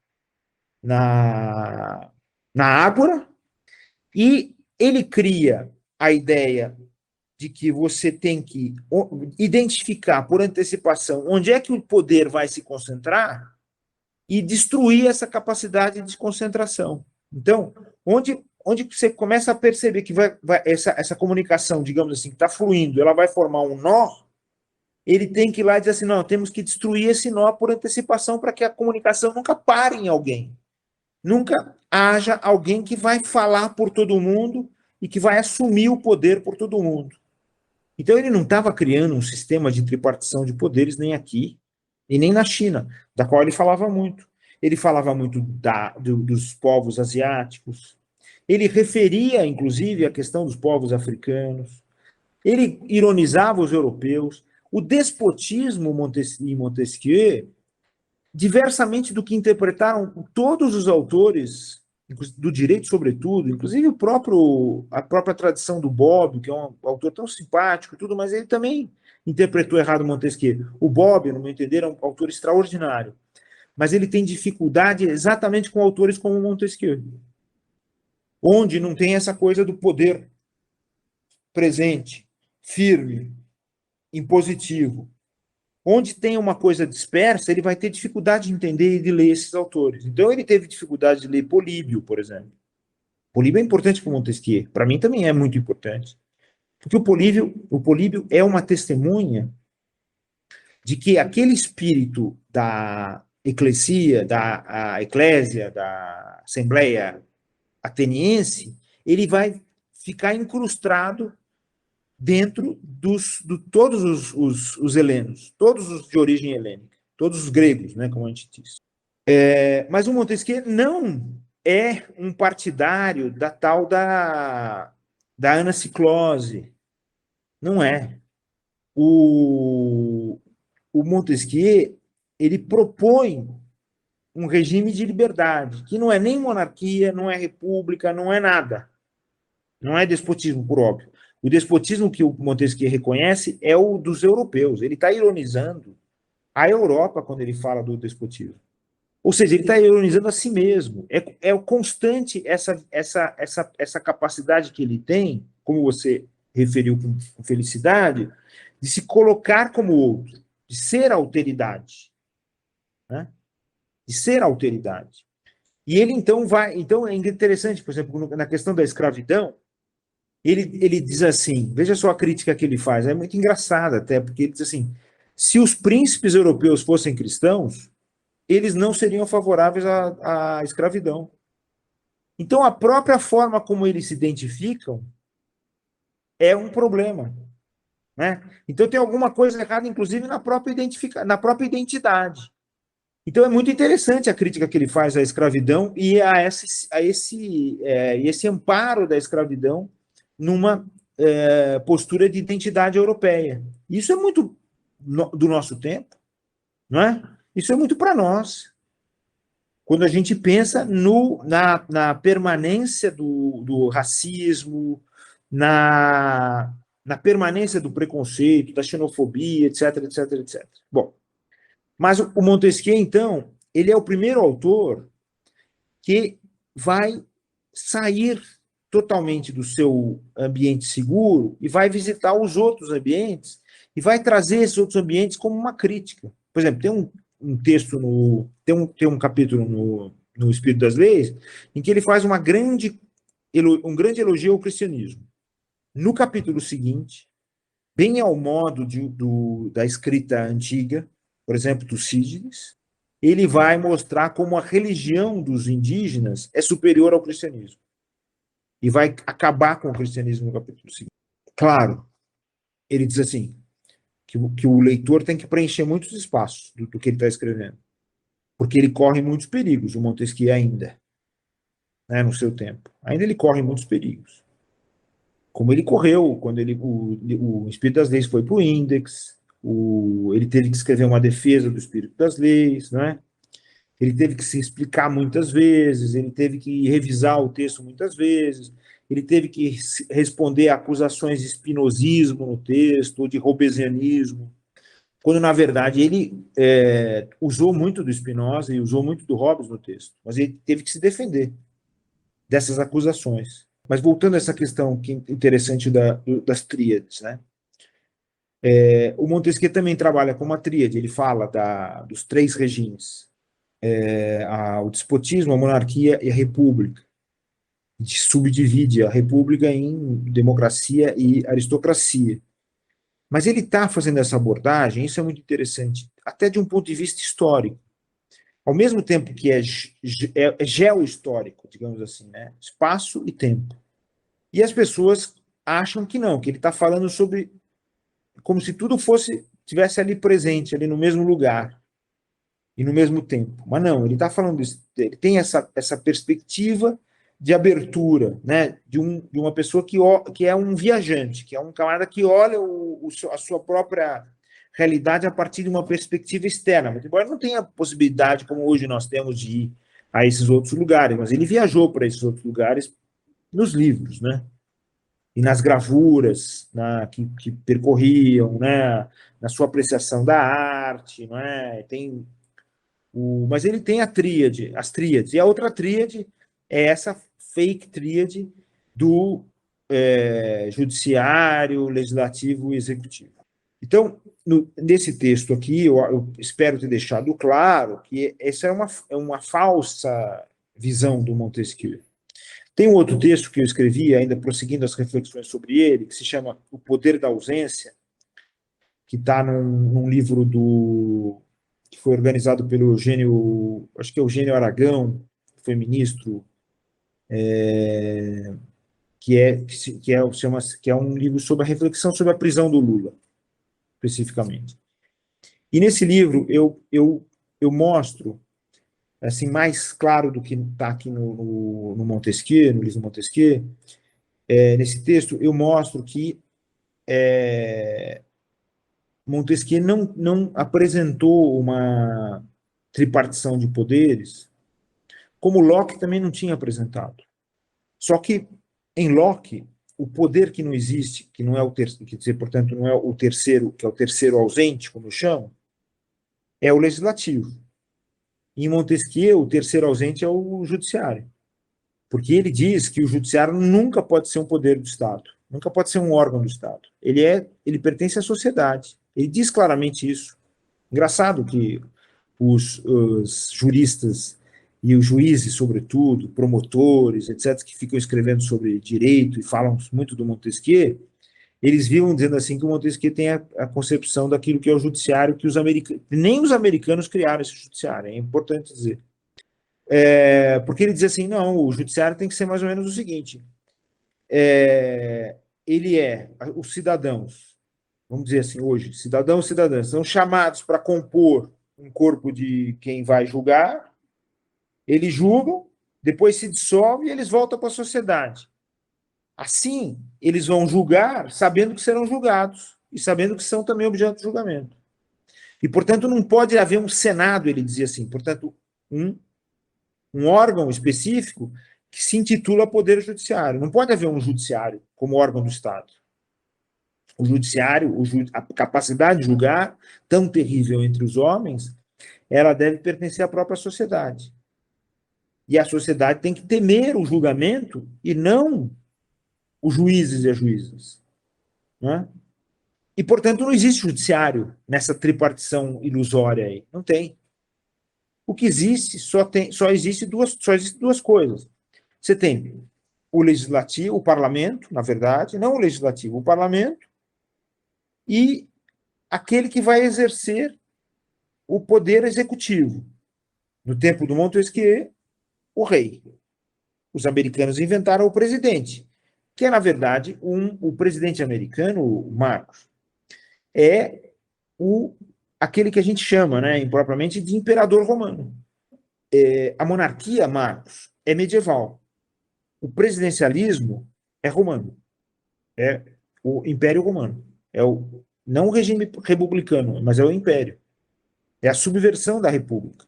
Ágora, e ele cria a ideia de que você tem que identificar por antecipação onde é que o poder vai se concentrar e destruir essa capacidade de concentração. Então, onde você começa a perceber que essa comunicação, digamos assim, que está fluindo, ela vai formar um nó, ele tem que ir lá e dizer assim, não, temos que destruir esse nó por antecipação para que a comunicação nunca pare em alguém. Nunca haja alguém que vai falar por todo mundo e que vai assumir o poder por todo mundo. Então ele não estava criando um sistema de tripartição de poderes nem aqui, e nem na China, da qual ele falava muito. Ele falava muito dos povos asiáticos, ele referia, inclusive, a questão dos povos africanos, ele ironizava os europeus. O despotismo em Montesquieu, diversamente do que interpretaram todos os autores do direito, sobretudo, inclusive a própria tradição do Bobbio, que é um autor tão simpático, tudo, mas ele também interpretou errado Montesquieu. O Bobbio, no meu entender, é um autor extraordinário, mas ele tem dificuldade exatamente com autores como Montesquieu, onde não tem essa coisa do poder presente, firme, impositivo. Onde tem uma coisa dispersa, ele vai ter dificuldade de entender e de ler esses autores. Então, ele teve dificuldade de ler Políbio, por exemplo. Políbio é importante para Montesquieu, para mim também é muito importante. Porque o Políbio é uma testemunha de que aquele espírito da eclesia, da eclésia, da assembleia ateniense, ele vai ficar incrustado dentro de todos os helenos, todos os de origem helênica, todos os gregos, né, como a gente diz. Mas o Montesquieu não é um partidário da tal da anaciclose. Não é. O Montesquieu, ele propõe um regime de liberdade, que não é nem monarquia, não é república, não é nada. Não é despotismo, por óbvio. O despotismo que o Montesquieu reconhece é o dos europeus. Ele está ironizando a Europa quando ele fala do despotismo. Ou seja, ele está ironizando a si mesmo. É o constante essa capacidade que ele tem, como você referiu com felicidade, de se colocar como outro, de ser alteridade. Né? De ser alteridade. E ele então vai. Então é interessante, por exemplo, na questão da escravidão, ele diz assim: veja só a crítica que ele faz, é muito engraçada até, porque ele diz assim: se os príncipes europeus fossem cristãos, eles não seriam favoráveis à escravidão. Então, a própria forma como eles se identificam é um problema. Né? Então, tem alguma coisa errada, inclusive, na própria identidade. Então, é muito interessante a crítica que ele faz à escravidão e a esse amparo da escravidão numa postura de identidade europeia. Isso é muito do nosso tempo, não é? Isso é muito para nós. Quando a gente pensa na permanência do racismo, na permanência do preconceito, da xenofobia, etc, etc, etc. Bom, mas o Montesquieu, então, ele é o primeiro autor que vai sair totalmente do seu ambiente seguro e vai visitar os outros ambientes e vai trazer esses outros ambientes como uma crítica. Por exemplo, tem um texto, tem um capítulo no Espírito das Leis, em que ele faz um grande elogio ao cristianismo. No capítulo seguinte, bem ao modo da escrita antiga, por exemplo, Tucídides, ele vai mostrar como a religião dos indígenas é superior ao cristianismo. E vai acabar com o cristianismo no capítulo seguinte. Claro, ele diz assim, que o leitor tem que preencher muitos espaços do que ele está escrevendo, porque ele corre muitos perigos, o Montesquieu ainda, né, no seu tempo. Ainda ele corre muitos perigos. Como ele correu quando o Espírito das Leis foi para o Index, ele teve que escrever uma defesa do Espírito das Leis, né? Ele teve que se explicar muitas vezes, ele teve que revisar o texto muitas vezes, ele teve que responder a acusações de espinosismo no texto, ou de robesianismo, quando, na verdade, ele usou muito do Spinoza e usou muito do Hobbes no texto, mas ele teve que se defender dessas acusações. Mas voltando a essa questão que é interessante das tríades, né? O Montesquieu também trabalha com uma tríade, ele fala dos três regimes, o despotismo, a monarquia e a república. Subdivide a república em democracia e aristocracia. Mas ele está fazendo essa abordagem, isso é muito interessante, até de um ponto de vista histórico. Ao mesmo tempo que é geohistórico, digamos assim, né? Espaço e tempo. E as pessoas acham que não, que ele está falando sobre como se tudo tivesse ali presente, ali no mesmo lugar e no mesmo tempo. Mas não, ele está falando isso, ele tem essa perspectiva de abertura, né, de uma pessoa que é um viajante, que é um camarada que olha a sua própria realidade a partir de uma perspectiva externa. Mas, embora não tenha possibilidade, como hoje nós temos, de ir a esses outros lugares, mas ele viajou para esses outros lugares nos livros, né? E nas gravuras que percorriam, né? Na sua apreciação da arte, não é? Mas ele tem as tríades, e a outra tríade é essa fake tríade do judiciário, legislativo e executivo. Então, nesse texto aqui, eu espero ter deixado claro que essa é uma falsa visão do Montesquieu. Tem um outro texto que eu escrevi, ainda prosseguindo as reflexões sobre ele, que se chama O Poder da Ausência, que está num livro que foi organizado pelo Eugênio, acho que é Eugênio Aragão, que foi ministro, que é um livro sobre a reflexão sobre a prisão do Lula, especificamente. E nesse livro eu mostro, assim, mais claro do que está aqui no Montesquieu, no livro Montesquieu, nesse texto eu mostro que Montesquieu não apresentou uma tripartição de poderes, como Locke também não tinha apresentado. Só que, em Locke, o poder que não existe, que não é o terceiro, quer dizer, portanto, não é o terceiro, que é o terceiro ausente, como eu chamo, é o legislativo. Em Montesquieu, o terceiro ausente é o judiciário. Porque ele diz que o judiciário nunca pode ser um poder do Estado, nunca pode ser um órgão do Estado. Ele pertence à sociedade. Ele diz claramente isso. Engraçado que os juristas e os juízes, sobretudo, promotores, etc., que ficam escrevendo sobre direito e falam muito do Montesquieu, eles vivam dizendo assim que o Montesquieu tem a concepção daquilo que é o judiciário, que nem os americanos criaram esse judiciário, é importante dizer. Porque ele diz assim, não, o judiciário tem que ser mais ou menos o seguinte, os cidadãos, vamos dizer assim, hoje, cidadãos e cidadãs, são chamados para compor um corpo de quem vai julgar, eles julgam, depois se dissolve e eles voltam para a sociedade. Assim, eles vão julgar sabendo que serão julgados e sabendo que são também objeto de julgamento. E, portanto, não pode haver um Senado, ele dizia assim, portanto, um órgão específico que se intitula Poder Judiciário. Não pode haver um judiciário como órgão do Estado. O judiciário, a capacidade de julgar, tão terrível entre os homens, ela deve pertencer à própria sociedade. E a sociedade tem que temer o julgamento e não os juízes e as juízas. Né? E, portanto, não existe judiciário nessa tripartição ilusória aí. Não tem. O que existe, só existe duas coisas. Você tem o legislativo, o parlamento, na verdade, não o legislativo, o parlamento, e aquele que vai exercer o poder executivo. No tempo do Montesquieu, o rei. Os americanos inventaram o presidente, que é, na verdade, o presidente americano, o Marcos, é aquele que a gente chama, né, impropriamente, de imperador romano. A monarquia, Marcos, é medieval. O presidencialismo é romano. É o Império Romano. Não o regime republicano, mas é o Império. É a subversão da República.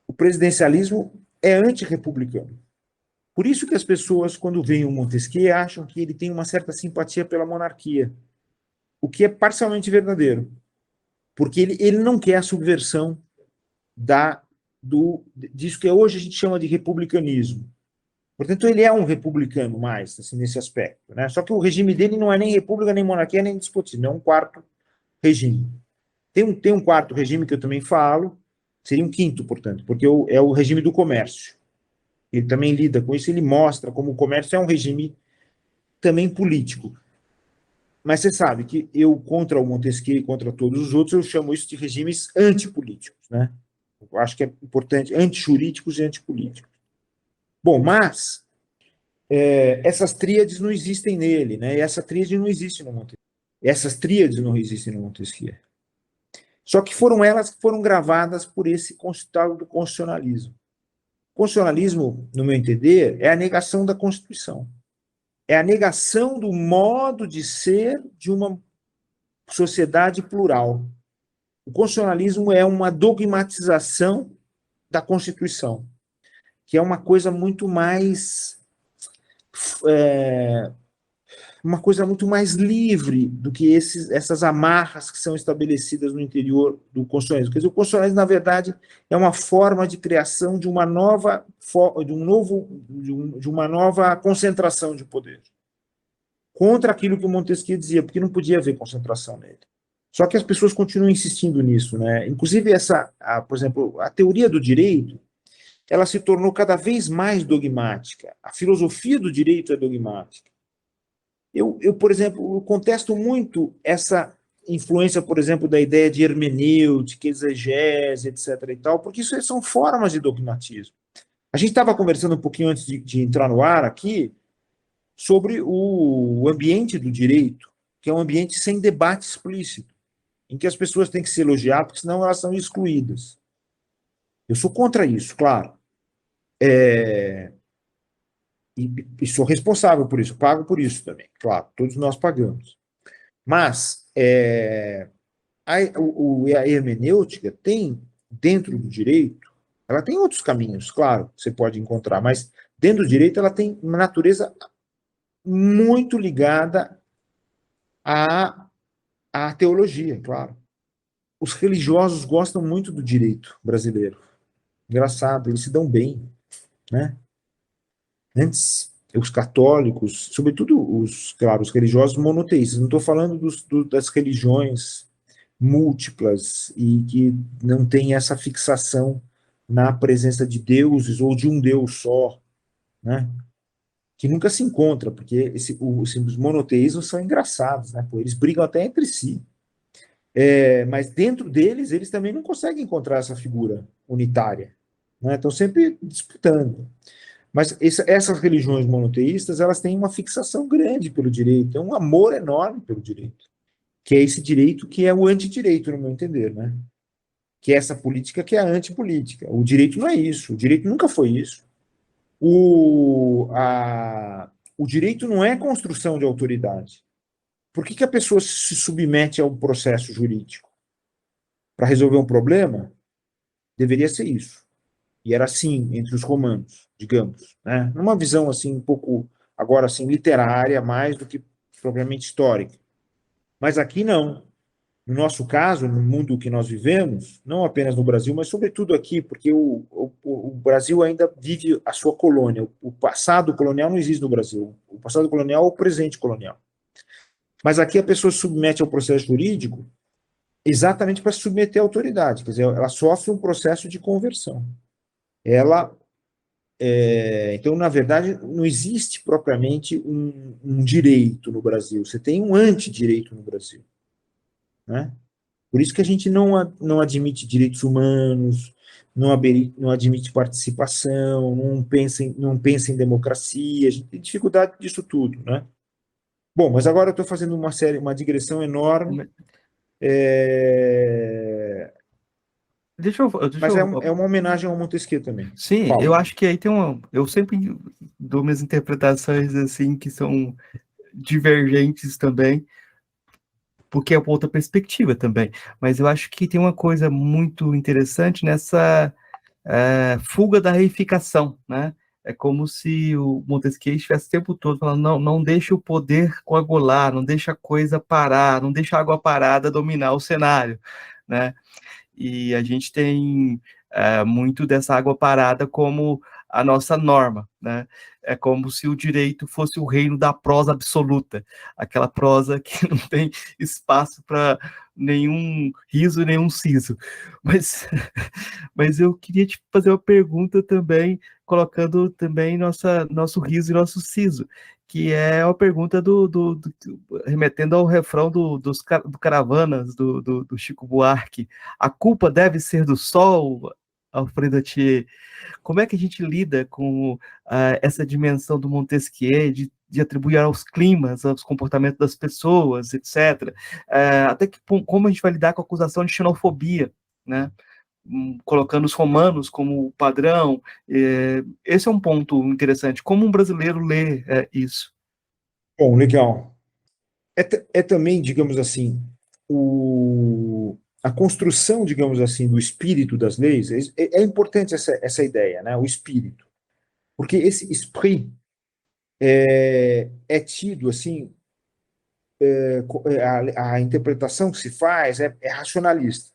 O presidencialismo é antirrepublicano. Por isso que as pessoas, quando veem o Montesquieu, acham que ele tem uma certa simpatia pela monarquia, o que é parcialmente verdadeiro, porque ele não quer a subversão disso que hoje a gente chama de republicanismo. Portanto, ele é um republicano mais, assim, nesse aspecto. Né? Só que o regime dele não é nem república, nem monarquia, nem despotismo, é um quarto regime. Tem um quarto regime que eu também falo, seria um quinto, portanto, porque é o regime do comércio. Ele também lida com isso, ele mostra como o comércio é um regime também político. Mas você sabe que eu, contra o Montesquieu e contra todos os outros, eu chamo isso de regimes antipolíticos. Né? Eu acho que é importante, antijurídicos e antipolíticos. Bom, mas essas tríades não existem nele, né? E essa tríade não existe no Montesquieu. Essas tríades não existem no Montesquieu. Só que foram elas que foram gravadas por esse tal do constitucionalismo. O constitucionalismo, no meu entender, é a negação da Constituição. É a negação do modo de ser de uma sociedade plural. O constitucionalismo é uma dogmatização da Constituição, que é uma coisa muito mais livre do que essas amarras que são estabelecidas no interior do constitucionalismo. Quer dizer, o constitucionalismo, na verdade, é uma forma de criação de uma nova concentração de poder. Contra aquilo que o Montesquieu dizia, porque não podia haver concentração nele. Só que as pessoas continuam insistindo nisso, né? Inclusive, por exemplo, a teoria do direito, ela se tornou cada vez mais dogmática. A filosofia do direito é dogmática. Por exemplo, eu contesto muito essa influência, por exemplo, da ideia de hermenêutica, exegese, etc. e tal, porque isso são formas de dogmatismo. A gente estava conversando um pouquinho antes de entrar no ar aqui sobre o ambiente do direito, que é um ambiente sem debate explícito, em que as pessoas têm que se elogiar, porque senão elas são excluídas. Eu sou contra isso, claro. E sou responsável por isso, pago por isso também, claro, todos nós pagamos. Mas a hermenêutica tem, dentro do direito, ela tem outros caminhos, claro, que você pode encontrar, mas dentro do direito ela tem uma natureza muito ligada à, à teologia, claro. Os religiosos gostam muito do direito brasileiro. Engraçado, eles se dão bem, né? Antes, os católicos, sobretudo claro, os religiosos monoteístas, não estou falando das religiões múltiplas e que não tem essa fixação na presença de deuses ou de um Deus só, né? Que nunca se encontra, porque os monoteísmos são engraçados, né? Pô, eles brigam até entre si. Mas dentro deles, eles também não conseguem encontrar essa figura unitária, né? Estão sempre disputando. Mas essas religiões monoteístas, elas têm uma fixação grande pelo direito, é um amor enorme pelo direito, que é esse direito que é o antidireito, no meu entender, né? Que é essa política que é a antipolítica. O direito não é isso, o direito nunca foi isso. O direito não é construção de autoridade. Por que a pessoa se submete a um processo jurídico? Para resolver um problema? Deveria ser isso. E era assim entre os romanos, digamos, né? Numa visão assim um pouco agora assim literária mais do que propriamente histórica. Mas aqui não. No nosso caso, no mundo que nós vivemos, não apenas no Brasil, mas sobretudo aqui, porque o Brasil ainda vive a sua colônia. O passado colonial não existe no Brasil. O passado colonial é o presente colonial. Mas aqui a pessoa se submete ao processo jurídico exatamente para se submeter à autoridade. Quer dizer, ela sofre um processo de conversão. Então, na verdade, não existe propriamente um direito no Brasil. Você tem um antidireito no Brasil, né? Por isso que a gente não admite direitos humanos, não admite participação, não pensa em democracia, a gente tem dificuldade disso tudo, né? Bom, mas agora eu estou fazendo uma digressão enorme, Deixa mas é, eu. é uma homenagem ao Montesquieu também. Sim, eu Fala. acho que aí tem uma. Eu sempre dou minhas interpretações assim que são divergentes também, porque é outra perspectiva também. Mas eu acho que tem uma coisa muito interessante nessa fuga da reificação, né? É como se o Montesquieu estivesse o tempo todo falando, não, não deixe o poder coagular, não deixe a coisa parar, não deixe a água parada dominar o cenário, né? E a gente tem muito dessa água parada como a nossa norma, né? É como se o direito fosse o reino da prosa absoluta, aquela prosa que não tem espaço para nenhum riso, nenhum siso. Mas, mas eu queria te fazer uma pergunta também, colocando também nosso riso e nosso siso, que é a pergunta remetendo ao refrão do Caravanas, do Chico Buarque. A culpa deve ser do sol, Alfredo Atier. Como é que a gente lida com essa dimensão do Montesquieu, de atribuir aos climas, aos comportamentos das pessoas, etc. Até que como a gente vai lidar com a acusação de xenofobia, né? Colocando os romanos como padrão. Esse é um ponto interessante. Como um brasileiro lê isso? Bom, legal. É também, digamos assim, a construção, digamos assim, do espírito das leis, é importante essa ideia, né? O espírito. Porque esse esprit é tido, assim, a interpretação que se faz é racionalista.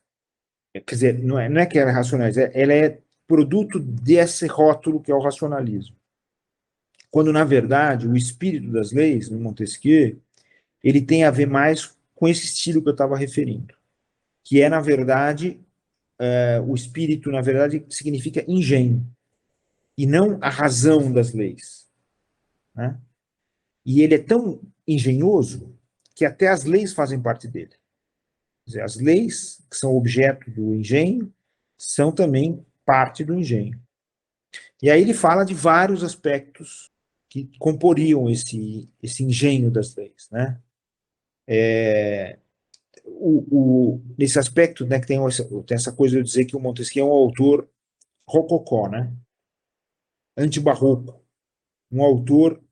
Quer dizer, não é que ela é racionalista, ela é produto desse rótulo que é o racionalismo. Quando, na verdade, o espírito das leis, no Montesquieu, ele tem a ver mais com esse estilo que eu estava referindo, que é, na verdade, o espírito, na verdade, significa engenho. e não a razão das leis, né? E ele é tão engenhoso que até as leis fazem parte dele. Quer dizer, as leis, que são objeto do engenho, são também parte do engenho. E aí ele fala de vários aspectos que comporiam esse engenho das leis, né? Nesse aspecto, né, que tem essa coisa de dizer que o Montesquieu é um autor rococó, né? Antibarroco, um autor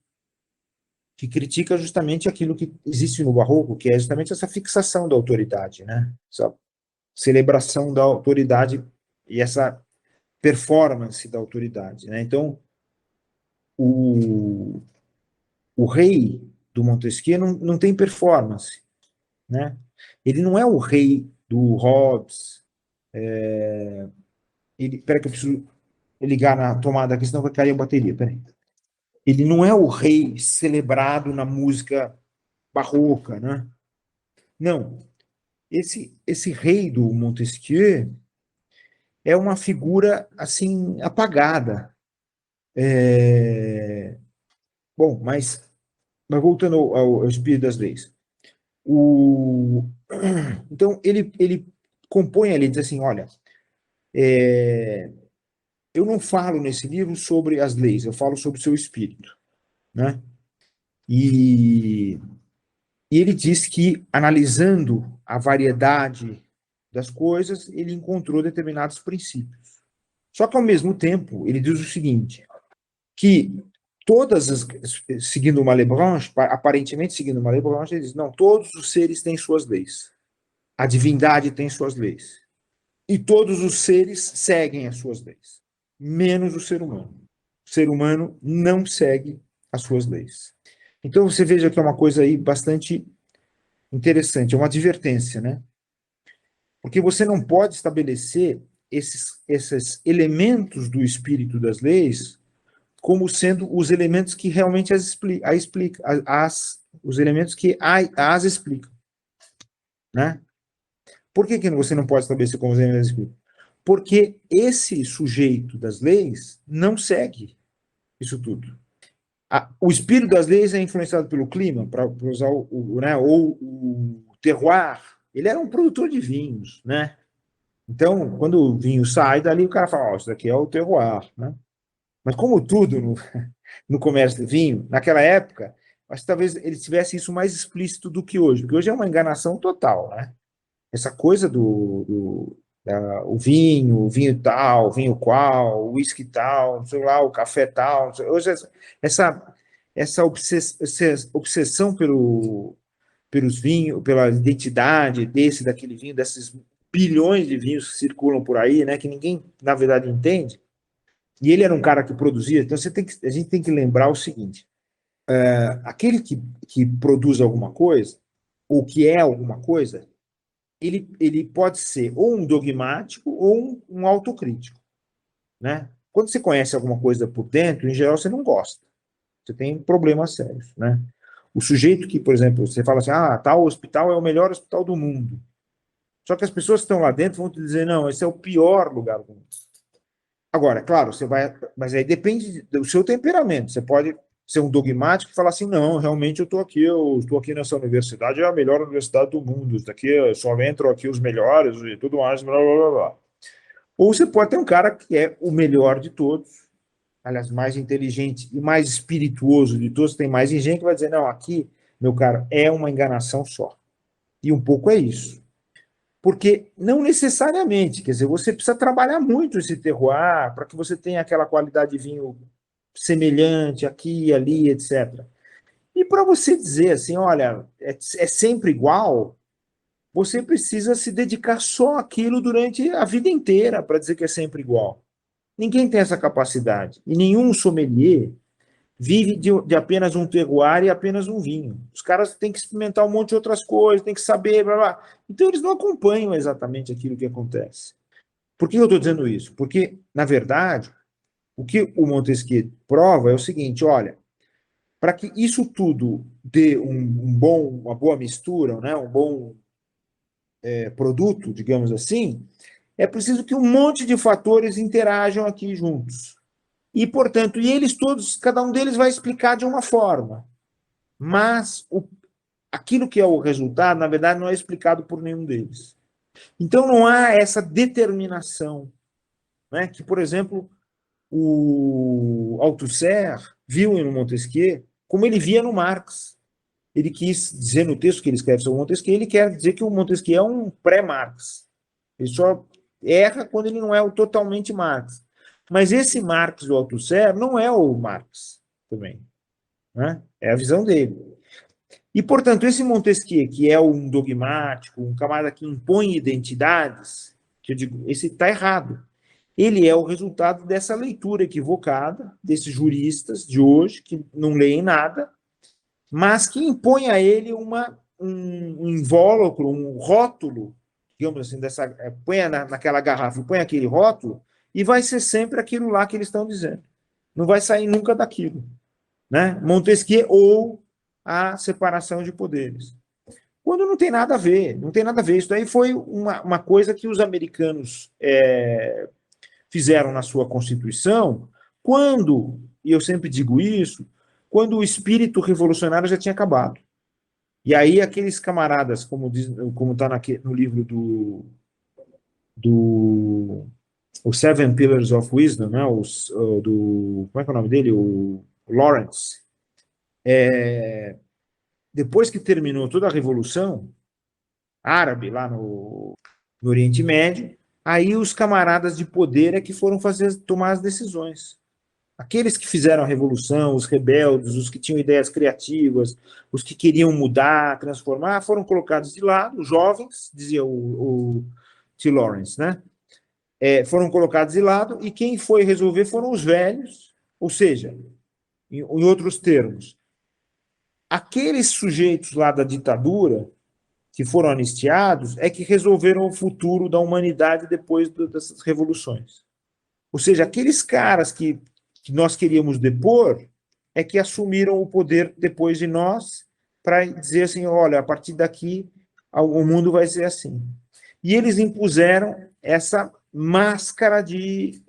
que critica justamente aquilo que existe no barroco, que é justamente essa fixação da autoridade, né? Essa celebração da autoridade e essa performance da autoridade, né? Então, o, o rei do Montesquieu não tem performance, né? Ele não é o rei do Hobbes. Peraí que eu preciso ligar na tomada aqui, senão vai cair a bateria. Peraí. Ele não é o rei celebrado na música barroca, né? Não. Esse rei do Montesquieu é uma figura assim apagada. Bom, mas voltando ao espírito das leis. Então ele compõe ali, diz assim, olha, eu não falo nesse livro sobre as leis, eu falo sobre o seu espírito, né? E, e ele diz que, analisando a variedade das coisas, ele encontrou determinados princípios. Só que, ao mesmo tempo, ele diz o seguinte, que seguindo uma Malebranche, aparentemente seguindo uma Malebranche, ele diz, não, todos os seres têm suas leis. A divindade tem suas leis. E todos os seres seguem as suas leis, menos o ser humano. O ser humano não segue as suas leis. Então você veja que é uma coisa aí bastante interessante, é uma advertência, né? Porque você não pode estabelecer esses elementos do espírito das leis como sendo os elementos que realmente os elementos que as explicam, né? Por que você não pode estabelecer como os elementos explicam? Porque esse sujeito das leis não segue isso tudo. O espírito das leis é influenciado pelo clima, para usar né, ou o terroir. Ele era um produtor de vinhos, né? Então, quando o vinho sai dali, o cara fala, isso daqui é o terroir, né? Mas como tudo no comércio de vinho, naquela época, acho que talvez ele tivesse isso mais explícito do que hoje, porque hoje é uma enganação total, né? Essa coisa o vinho tal, o vinho qual, o uísque tal, não sei lá, o café tal. Hoje, essa obsessão pelos vinhos, pela identidade daquele vinho, desses bilhões de vinhos que circulam por aí, né, que ninguém, na verdade, entende. E ele era um cara que produzia, então a gente tem que lembrar o seguinte, aquele que produz alguma coisa, ou que é alguma coisa, ele pode ser ou um dogmático ou um autocrítico, né? Quando você conhece alguma coisa por dentro, em geral você não gosta. Você tem problemas sérios, né? O sujeito que, por exemplo, você fala assim, tal hospital é o melhor hospital do mundo. Só que as pessoas que estão lá dentro vão te dizer, não, esse é o pior lugar do mundo. Agora, claro, você vai, mas aí depende do seu temperamento. Você pode ser um dogmático e falar assim, não, realmente eu estou aqui nessa universidade, é a melhor universidade do mundo, daqui só entram aqui os melhores e tudo mais, blá, blá, blá, blá. Ou você pode ter um cara que é o melhor de todos, aliás, mais inteligente e mais espirituoso de todos, tem mais engenho que vai dizer, não, aqui, meu caro, é uma enganação só. E um pouco é isso. Porque não necessariamente, quer dizer, você precisa trabalhar muito esse terroir para que você tenha aquela qualidade de vinho semelhante aqui, ali, etc. E para você dizer assim, olha, é sempre igual, você precisa se dedicar só àquilo durante a vida inteira para dizer que é sempre igual. Ninguém tem essa capacidade. E nenhum sommelier vive de apenas um terroir e apenas um vinho. Os caras têm que experimentar um monte de outras coisas, têm que saber, blá, blá. Então eles não acompanham exatamente aquilo que acontece. Por que eu estou dizendo isso? Porque, na verdade, o que o Montesquieu prova é o seguinte, olha, para que isso tudo dê uma boa mistura, né, um bom produto, digamos assim, é preciso que um monte de fatores interajam aqui juntos. E, portanto, eles todos, cada um deles vai explicar de uma forma. Mas aquilo que é o resultado, na verdade, não é explicado por nenhum deles. Então, não há essa determinação, né, que, por exemplo, o Althusser viu no Montesquieu como ele via no Marx. Ele quis dizer no texto que ele escreve sobre Montesquieu, ele quer dizer que o Montesquieu é um pré-Marx. Ele só erra quando ele não é o totalmente Marx. Mas esse Marx do Althusser não é o Marx também, né? É a visão dele. E, portanto, esse Montesquieu, que é um dogmático, um camarada que impõe identidades, que eu digo, esse está errado. Ele é o resultado dessa leitura equivocada desses juristas de hoje, que não leem nada, mas que impõe a ele um invólucro, um rótulo, digamos assim, põe naquela garrafa, põe aquele rótulo, e vai ser sempre aquilo lá que eles estão dizendo. Não vai sair nunca daquilo, né? Montesquieu ou a separação de poderes. Quando não tem nada a ver, não tem nada a ver. Isso daí foi uma coisa que os americanos fizeram na sua Constituição, quando, e eu sempre digo isso, quando o espírito revolucionário já tinha acabado. E aí aqueles camaradas, como está no livro do o Seven Pillars of Wisdom, né, como é que é o nome dele? O Lawrence. Depois que terminou toda a Revolução Árabe lá no Oriente Médio, aí os camaradas de poder é que foram tomar as decisões. Aqueles que fizeram a revolução, os rebeldes, os que tinham ideias criativas, os que queriam mudar, transformar, foram colocados de lado, os jovens, dizia o T. Lawrence, né? Foram colocados de lado, e quem foi resolver foram os velhos, ou seja, em outros termos, aqueles sujeitos lá da ditadura, que foram anistiados, é que resolveram o futuro da humanidade depois dessas revoluções. Ou seja, aqueles caras que nós queríamos depor é que assumiram o poder depois de nós para dizer assim, olha, a partir daqui o mundo vai ser assim. E eles impuseram essa máscara de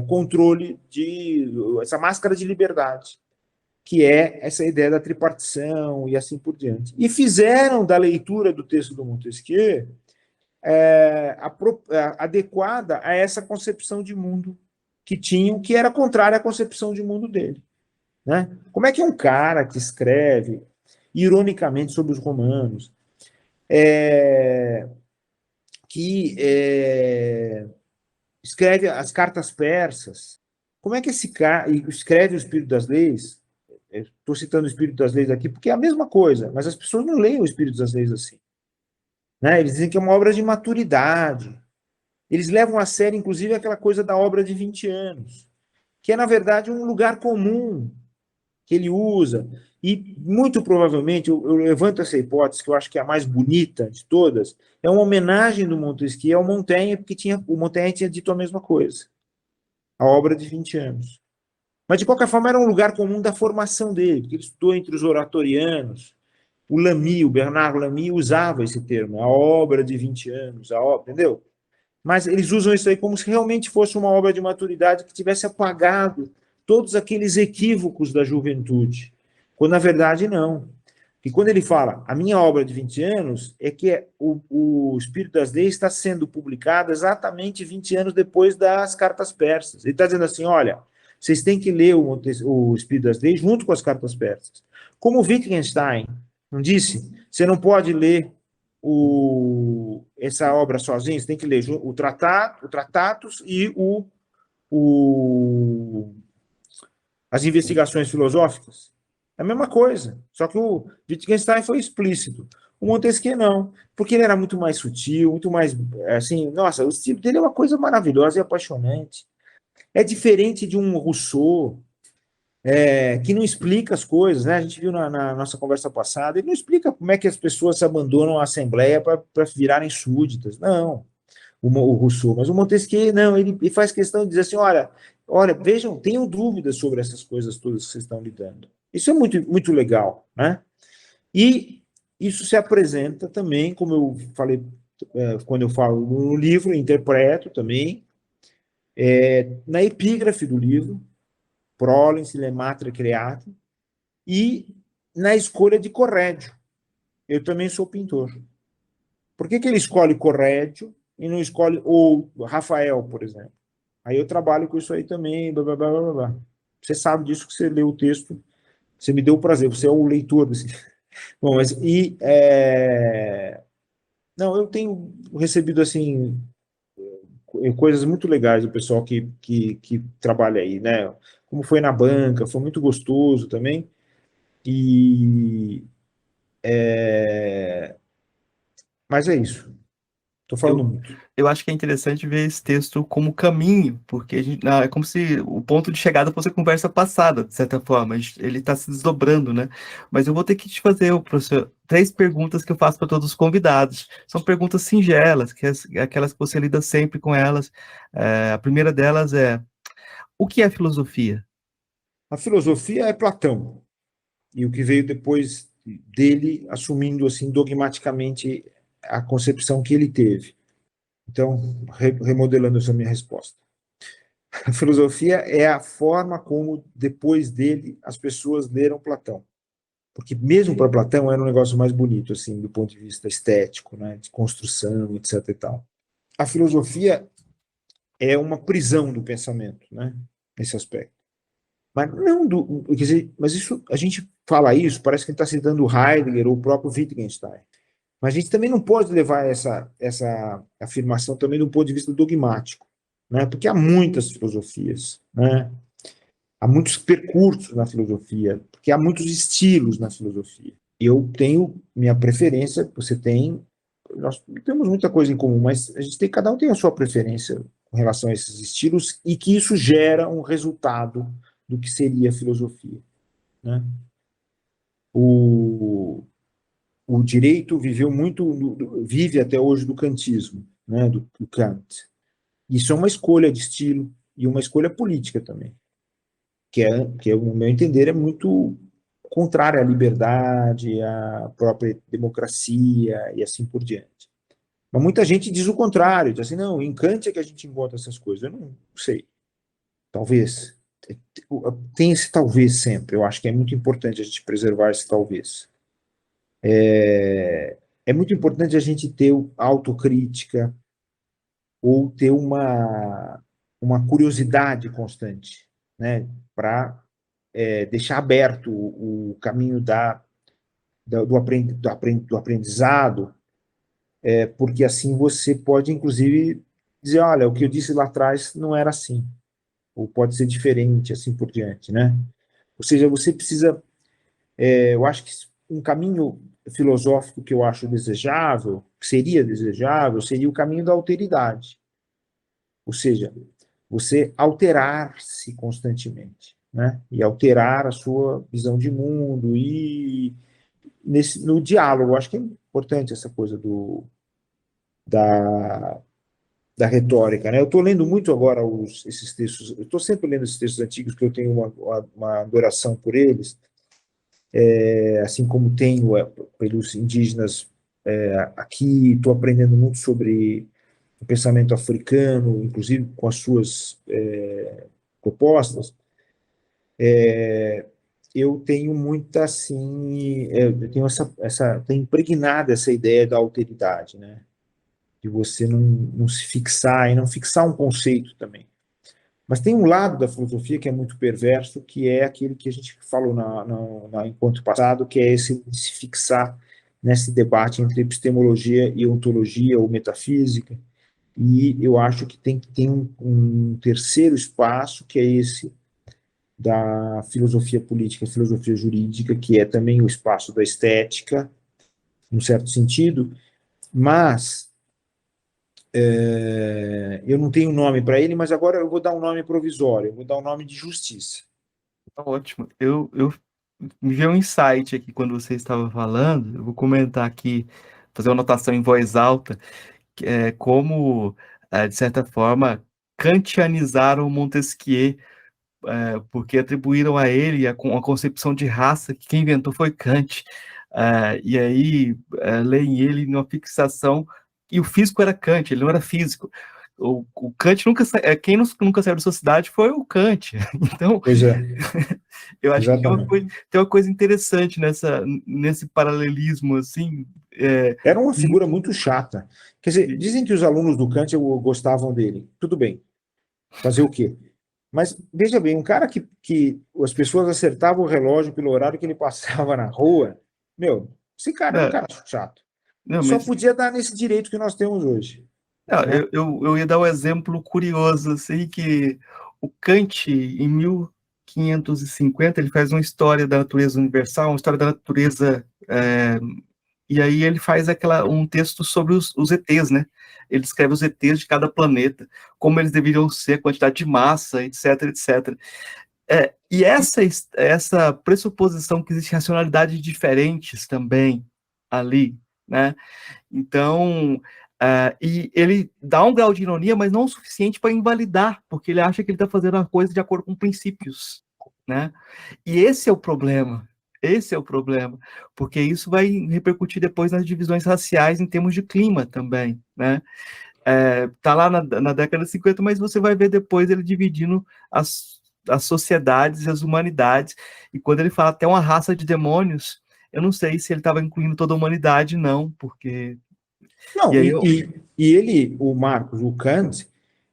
controle, essa máscara de liberdade, que é essa ideia da tripartição e assim por diante. E fizeram da leitura do texto do Montesquieu adequada a essa concepção de mundo que tinham, que era contrária à concepção de mundo dele. Né? Como é que um cara que escreve, ironicamente, sobre os romanos, que escreve as cartas persas, como é que esse cara escreve o Espírito das Leis? Estou citando o Espírito das Leis aqui porque é a mesma coisa, mas as pessoas não leem o Espírito das Leis assim. Né? Eles dizem que é uma obra de maturidade. Eles levam a sério, inclusive, aquela coisa da obra de 20 anos, que é, na verdade, um lugar comum que ele usa. E, muito provavelmente, eu levanto essa hipótese, que eu acho que é a mais bonita de todas, é uma homenagem do Montesquieu ao Montaigne, porque o Montaigne tinha dito a mesma coisa, a obra de 20 anos. Mas, de qualquer forma, era um lugar comum da formação dele, porque ele estudou entre os oratorianos. O Bernard Lamy usava esse termo, a obra de 20 anos, entendeu? Mas eles usam isso aí como se realmente fosse uma obra de maturidade que tivesse apagado todos aqueles equívocos da juventude, quando na verdade não. E quando ele fala, a minha obra de 20 anos, é que o Espírito das Leis está sendo publicado exatamente 20 anos depois das cartas persas. Ele está dizendo assim, olha, vocês têm que ler o Espírito das Leis junto com as cartas persas. Como Wittgenstein não disse, você não pode ler essa obra sozinho, você tem que ler o Tratatus e as investigações filosóficas. É a mesma coisa, só que o Wittgenstein foi explícito. O Montesquieu não, porque ele era muito mais sutil, muito mais, assim, nossa, o estilo dele é uma coisa maravilhosa e apaixonante. É diferente de um Rousseau, que não explica as coisas, né? A gente viu na nossa conversa passada, ele não explica como é que as pessoas se abandonam à Assembleia para virarem súditas. Não, o Rousseau. Mas o Montesquieu, não, ele faz questão de dizer assim, olha, vejam, tenham dúvidas sobre essas coisas todas que vocês estão lidando. Isso é muito, muito legal, né? E isso se apresenta também, como eu falei, quando eu falo no livro, interpreto também, Na epígrafe do livro, Prolens, Lematre Create, e na escolha de Corrédio. Eu também sou pintor. Por que ele escolhe Corrédio e não escolhe ou Rafael, por exemplo? Aí eu trabalho com isso aí também, blá, blá, blá, blá, blá. Você sabe disso que você leu o texto, você me deu o prazer, você é o leitor desse. Bom, mas não, eu tenho recebido assim coisas muito legais do pessoal que trabalha aí, né? Como foi na banca, foi muito gostoso também. E mas é isso. Estou falando Eu, muito. eu acho que é interessante ver esse texto como caminho, porque é como se o ponto de chegada fosse a conversa passada, de certa forma. Ele está se desdobrando, né? Mas eu vou ter que te fazer, professor, 3 perguntas que eu faço para todos os convidados. São perguntas singelas, aquelas que você lida sempre com elas. A primeira delas é: o que é filosofia? A filosofia é Platão e o que veio depois dele assumindo assim dogmaticamente a concepção que ele teve. Então, remodelando essa minha resposta. A filosofia é a forma como depois dele as pessoas leram Platão. Porque mesmo para Platão era um negócio mais bonito assim, do ponto de vista estético, né, de construção, etc e tal. A filosofia é uma prisão do pensamento, né, nesse aspecto. Mas não do, quer dizer, mas isso a gente fala isso, parece que está citando Heidegger ou o próprio Wittgenstein. Mas a gente também não pode levar essa afirmação também do ponto de vista dogmático, né? Porque há muitas filosofias, né? Há muitos percursos na filosofia, porque há muitos estilos na filosofia. Eu tenho minha preferência, você tem, nós temos muita coisa em comum, mas a gente tem, cada um tem a sua preferência com relação a esses estilos e que isso gera um resultado do que seria a filosofia, né? O, o direito viveu muito, vive até hoje do kantismo, né, do Kant. Isso é uma escolha de estilo e uma escolha política também, que no meu entender, é muito contrária à liberdade, à própria democracia e assim por diante. Mas muita gente diz o contrário, diz assim, não, em Kant é que a gente encontra essas coisas. Eu não sei, talvez. Tem esse talvez sempre, eu acho que é muito importante a gente preservar esse talvez. É muito importante a gente ter autocrítica ou ter uma curiosidade constante, né, para deixar aberto o caminho do aprendizado, porque assim você pode, inclusive, dizer, olha, o que eu disse lá atrás não era assim, ou pode ser diferente, assim por diante, né? Ou seja, você precisa, eu acho que um caminho filosófico que eu acho desejável, que seria desejável, seria o caminho da alteridade. Ou seja, você alterar-se constantemente, né? E alterar a sua visão de mundo e no diálogo, acho que é importante essa coisa da, da retórica, né? Eu estou lendo muito agora esses textos, eu estou sempre lendo esses textos antigos, porque eu tenho uma adoração por eles, assim como tenho pelos indígenas aqui, estou aprendendo muito sobre o pensamento africano, inclusive com as suas propostas. Eu tenho muita assim, eu tenho tenho impregnada essa ideia da alteridade, né? De você não se fixar e não fixar um conceito também. Mas tem um lado da filosofia que é muito perverso, que é aquele que a gente falou na encontro passado, que é esse de se fixar nesse debate entre epistemologia e ontologia ou metafísica. E eu acho que tem que ter um terceiro espaço, que é esse da filosofia política, filosofia jurídica, que é também o espaço da estética, num certo sentido, mas eu não tenho nome para ele, mas agora eu vou dar um nome provisório, eu vou dar um nome de justiça. Tá ótimo. Eu me veio um insight aqui quando você estava falando. Eu vou comentar aqui, fazer uma anotação em voz alta, que é como, de certa forma, kantianizaram Montesquieu, porque atribuíram a ele a concepção de raça que quem inventou foi Kant. E aí leem ele numa fixação, e o físico era Kant, ele não era físico. o Kant nunca quem nunca saiu da sociedade foi o Kant. Então, Pois é, eu acho que exatamente. tem uma coisa interessante nesse paralelismo, assim. Era uma figura muito chata. Quer dizer, E- dizem que os alunos do Kant gostavam dele. Tudo bem, fazer o quê? Mas veja bem, um cara que as pessoas acertavam o relógio pelo horário que ele passava na rua, meu, esse cara era um não, cara chato. não, Só mas podia dar nesse direito que nós temos hoje, não, né? eu ia dar um exemplo curioso, assim, que o Kant, em 1550, ele faz uma história da natureza universal, uma história da natureza, e aí ele faz um texto sobre os ETs, né? Ele descreve os ETs de cada planeta, como eles deveriam ser, a quantidade de massa, etc, etc. E essa pressuposição que existe racionalidades diferentes também ali, né? Então, e ele dá um grau de ironia, mas não o suficiente para invalidar, porque ele acha que ele está fazendo a coisa de acordo com princípios, né? E esse é o problema. Esse é o problema, porque isso vai repercutir depois nas divisões raciais em termos de clima também, né? Tá lá na década de 50, mas você vai ver depois ele dividindo as sociedades e as humanidades, e quando ele fala até uma raça de demônios, eu não sei se ele estava incluindo toda a humanidade, não, porque Não, e aí eu. e ele, o Marcos, o Kant,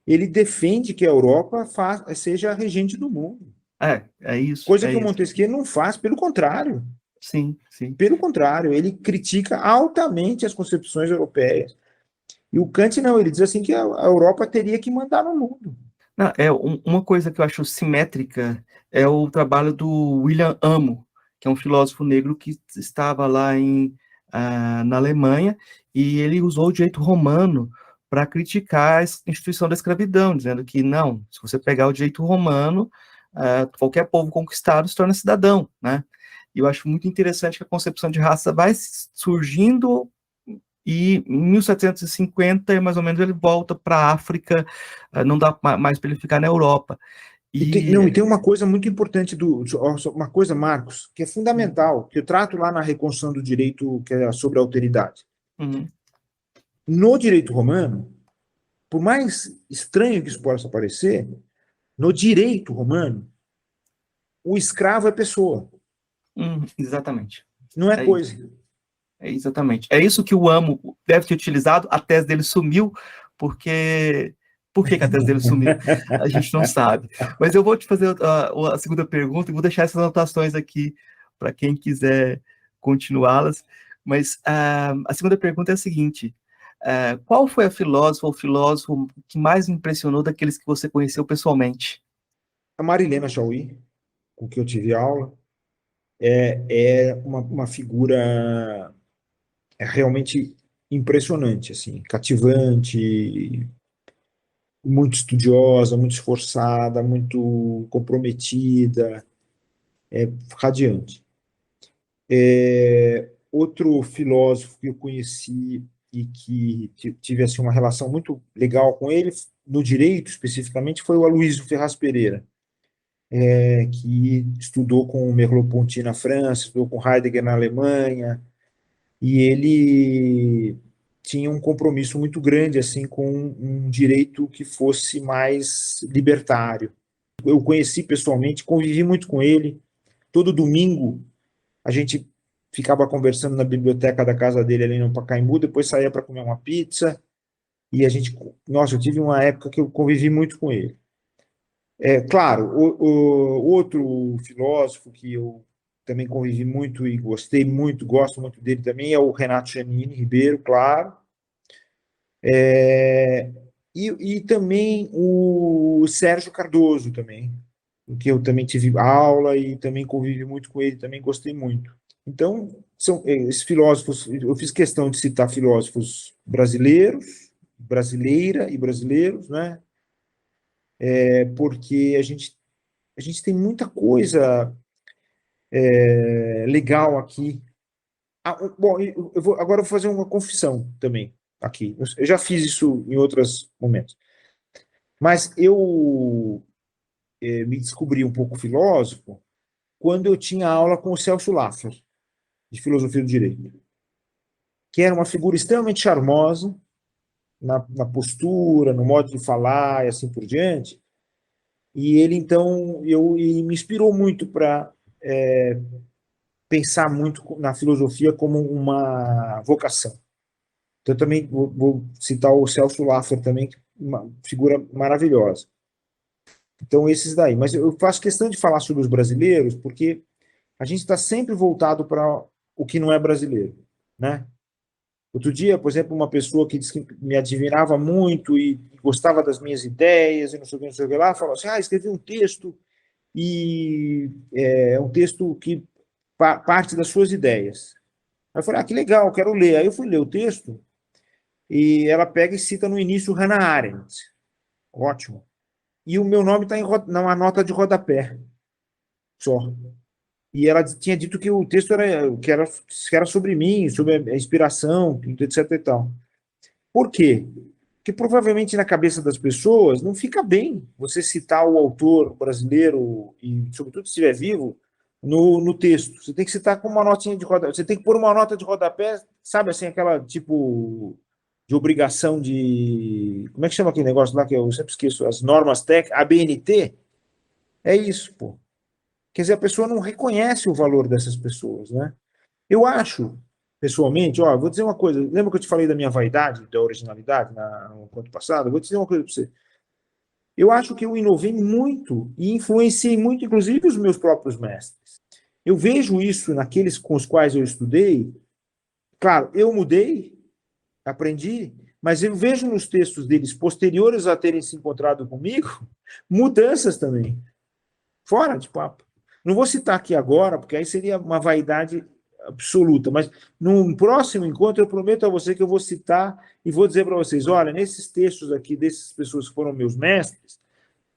ele defende que a Europa seja a regente do mundo. É isso, Coisa é que o isso. Montesquieu não faz, pelo contrário. Sim, sim. Pelo contrário, ele critica altamente as concepções europeias. E o Kant não, ele diz assim que a Europa teria que mandar no mundo. Não, uma coisa que eu acho simétrica é o trabalho do William Amo, que é um filósofo negro que estava lá na Alemanha, e ele usou o direito romano para criticar a instituição da escravidão, dizendo que não, se você pegar o direito romano, qualquer povo conquistado se torna cidadão, né? E eu acho muito interessante que a concepção de raça vai surgindo e em 1750, mais ou menos, ele volta para a África, não dá mais para ele ficar na Europa. Não, e E. tem uma coisa muito importante uma coisa, Marcos, que é fundamental, que eu trato lá na Reconstrução do Direito, que é sobre a alteridade. Uhum, No direito romano, por mais estranho que isso possa parecer, no direito romano, o escravo é pessoa, exatamente. não é É isso. coisa. Exatamente. É isso que o Amo deve ter utilizado. A tese dele sumiu, porque. Por que a tese dele sumiu? A gente não sabe. Mas eu vou te fazer a segunda pergunta e vou deixar essas anotações aqui para quem quiser continuá-las. Mas a segunda pergunta é a seguinte: qual foi a filósofa ou filósofo que mais impressionou daqueles que você conheceu pessoalmente? A Marilena Chauí, com que eu tive aula, é uma figura realmente impressionante, assim, cativante, muito estudiosa, muito esforçada, muito comprometida, radiante. Outro filósofo que eu conheci e que tive assim, uma relação muito legal com ele, no direito especificamente, foi o Aloysio Ferraz Pereira, que estudou com Merleau-Ponty na França, estudou com Heidegger na Alemanha, e ele tinha um compromisso muito grande assim com um direito que fosse mais libertário. Eu conheci pessoalmente, convivi muito com ele. Todo domingo a gente ficava conversando na biblioteca da casa dele ali no Pacaembu, depois saía para comer uma pizza e a gente, nossa, eu tive uma época que eu convivi muito com ele. Claro, o outro filósofo que eu também convivi muito e gostei muito, gosto muito dele também, é o Renato Giannini Ribeiro, claro. É, e também o Sérgio Cardoso também, que eu também tive aula e também convivi muito com ele, também gostei muito. Então, são esses filósofos, eu fiz questão de citar filósofos brasileiros, brasileira e brasileiros, né? Porque a gente tem muita coisa legal aqui. Bom, agora eu vou fazer uma confissão também aqui. Eu já fiz isso em outros momentos. Mas eu me descobri um pouco filósofo quando eu tinha aula com o Celso Laffer, de Filosofia do Direito, que era uma figura extremamente charmosa, na postura, no modo de falar e assim por diante. E ele, então, e me inspirou muito para pensar muito na filosofia como uma vocação. Então, eu também vou citar o Celso Laffer também, que é uma figura maravilhosa. Então, esses daí. Mas eu faço questão de falar sobre os brasileiros, porque a gente está sempre voltado para o que não é brasileiro, né? Outro dia, por exemplo, uma pessoa que disse que me admirava muito e gostava das minhas ideias e não sei o que lá, falou assim, escrevi um texto e é um texto que parte das suas ideias. Aí eu falei, que legal, quero ler. Aí eu fui ler o texto e ela pega e cita no início Hannah Arendt. Ótimo. E o meu nome está numa nota de rodapé, só. E ela tinha dito que o texto era sobre mim, sobre a inspiração, etc e tal. Por quê? Porque provavelmente na cabeça das pessoas não fica bem você citar o autor brasileiro, e sobretudo se estiver vivo, no texto. Você tem que citar com uma notinha de rodapé. Você tem que pôr uma nota de rodapé, sabe assim, aquela tipo de obrigação de. Como é que chama aquele negócio lá que eu sempre esqueço? As normas técnicas, ABNT? É isso, pô. Quer dizer, a pessoa não reconhece o valor dessas pessoas, né? Eu acho, pessoalmente, vou dizer uma coisa. Lembra que eu te falei da minha vaidade, da originalidade no conto passado? Eu vou te dizer uma coisa para você. Eu acho que eu inovei muito e influenciei muito, inclusive, os meus próprios mestres. Eu vejo isso naqueles com os quais eu estudei. Claro, eu mudei, aprendi, mas eu vejo nos textos deles, posteriores a terem se encontrado comigo, mudanças também. Fora de papo. Não vou citar aqui agora, porque aí seria uma vaidade absoluta, mas num próximo encontro eu prometo a você que eu vou citar e vou dizer para vocês, olha, nesses textos aqui dessas pessoas que foram meus mestres,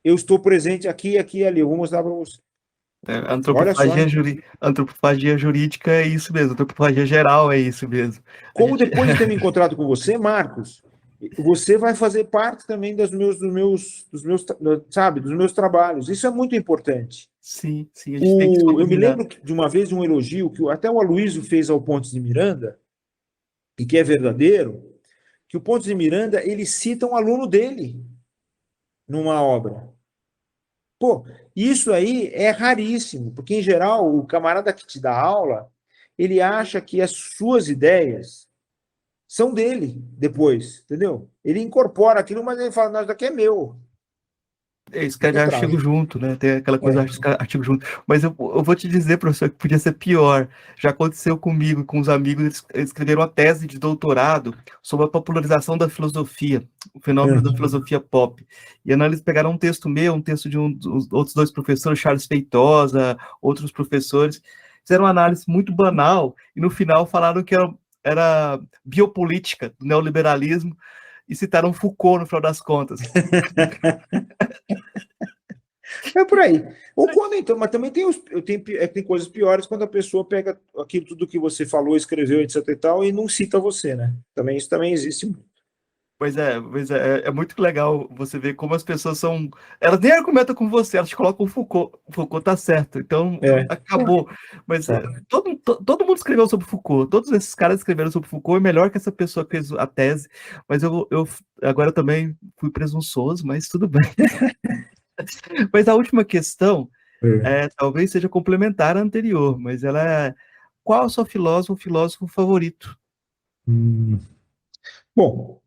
eu estou presente aqui, aqui e ali, eu vou mostrar para você. Olha só, hein? Antropofagia jurídica é isso mesmo, antropofagia geral é isso mesmo. Como depois de ter me encontrado com você, Marcos, você vai fazer parte também sabe, dos meus trabalhos. Isso é muito importante. Sim, sim, a gente tem que se Eu me valorizar. lembro de uma vez de um elogio que até o Aloysio fez ao Pontes de Miranda, e que é verdadeiro, que o Pontes de Miranda ele cita um aluno dele numa obra. Pô, isso aí é raríssimo, porque em geral o camarada que te dá aula, ele acha que as suas ideias são dele depois, entendeu? Ele incorpora aquilo, mas ele fala, não, isso daqui é meu. Escreve Eu artigo trago. junto, né? Tem aquela coisa, É. artigo junto. Mas eu vou te dizer, professor, que podia ser pior. Já aconteceu comigo, com os amigos, eles escreveram uma tese de doutorado sobre a popularização da filosofia, o fenômeno da filosofia pop. E aí eles pegaram um texto meu, um texto de dos outros dois professores, Charles Feitosa, outros professores, fizeram uma análise muito banal, e no final falaram que era biopolítica do neoliberalismo, e citaram Foucault no final das contas. É por aí. Ou quando então, mas também tem coisas piores quando a pessoa pega aquilo tudo que você falou, escreveu, etc e tal, e não cita você, né? Também isso também existe muito. Pois é muito legal você ver como as pessoas são. Elas nem argumentam com você, elas te colocam o Foucault. O Foucault tá certo, então acabou. Mas todo mundo escreveu sobre Foucault, todos esses caras escreveram sobre Foucault, é melhor que essa pessoa que fez a tese. Mas agora eu também fui presunçoso, mas tudo bem. Mas a última questão talvez seja complementar à anterior, mas ela é: qual é o seu filósofo favorito? Bom,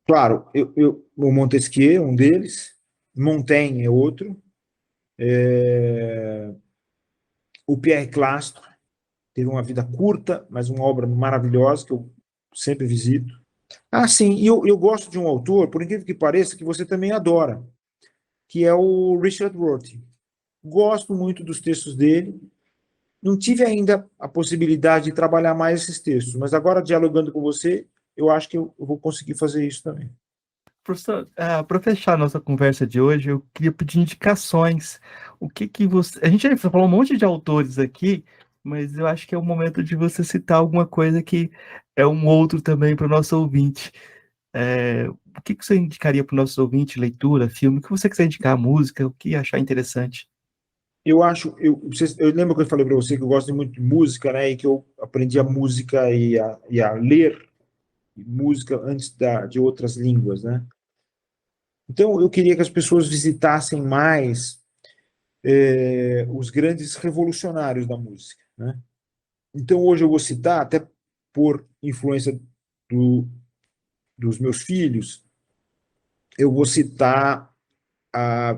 claro, o Montesquieu é um deles, Montaigne é outro, o Pierre Clastre teve uma vida curta, mas uma obra maravilhosa que eu sempre visito. Sim, e eu gosto de um autor, por incrível que pareça, que você também adora, que é o Richard Rorty. Gosto muito dos textos dele. Não tive ainda a possibilidade de trabalhar mais esses textos, mas agora, dialogando com você, eu acho que eu vou conseguir fazer isso também. Professor, para fechar a nossa conversa de hoje, eu queria pedir indicações. O que que você. A gente já falou um monte de autores aqui, mas eu acho que é o momento de você citar alguma coisa que é um outro também para o nosso ouvinte. O que que você indicaria para o nosso ouvinte? Leitura, filme? O que você quiser indicar? Música? O que achar interessante? Eu lembro que eu falei para você que eu gosto muito de música, né, e que eu aprendi a música e a ler música antes de outras línguas, né? Então, eu queria que as pessoas visitassem mais os grandes revolucionários da música, né? Então, hoje eu vou citar, até por influência dos meus filhos, eu vou citar,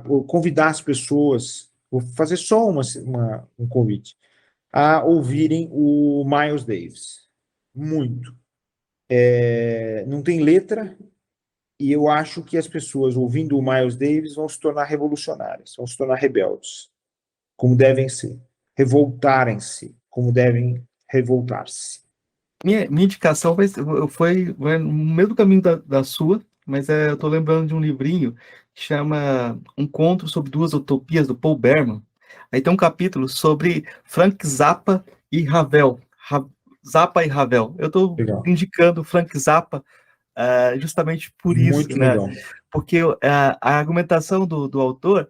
vou convidar as pessoas, vou fazer só um convite, a ouvirem o Miles Davis. Muito. Não tem letra, e eu acho que as pessoas ouvindo o Miles Davis vão se tornar revolucionárias, vão se tornar rebeldes, como devem ser. Revoltarem-se, como devem revoltar-se. Minha indicação vai no meio do caminho da sua, mas eu tô lembrando de um livrinho que chama Um Conto sobre Duas Utopias, do Paul Berman. Aí tem um capítulo sobre Frank Zappa e Ravel. Zappa e Ravel. Eu tô Legal. indicando Frank Zappa justamente por Muito isso, né? legal. Porque a argumentação do autor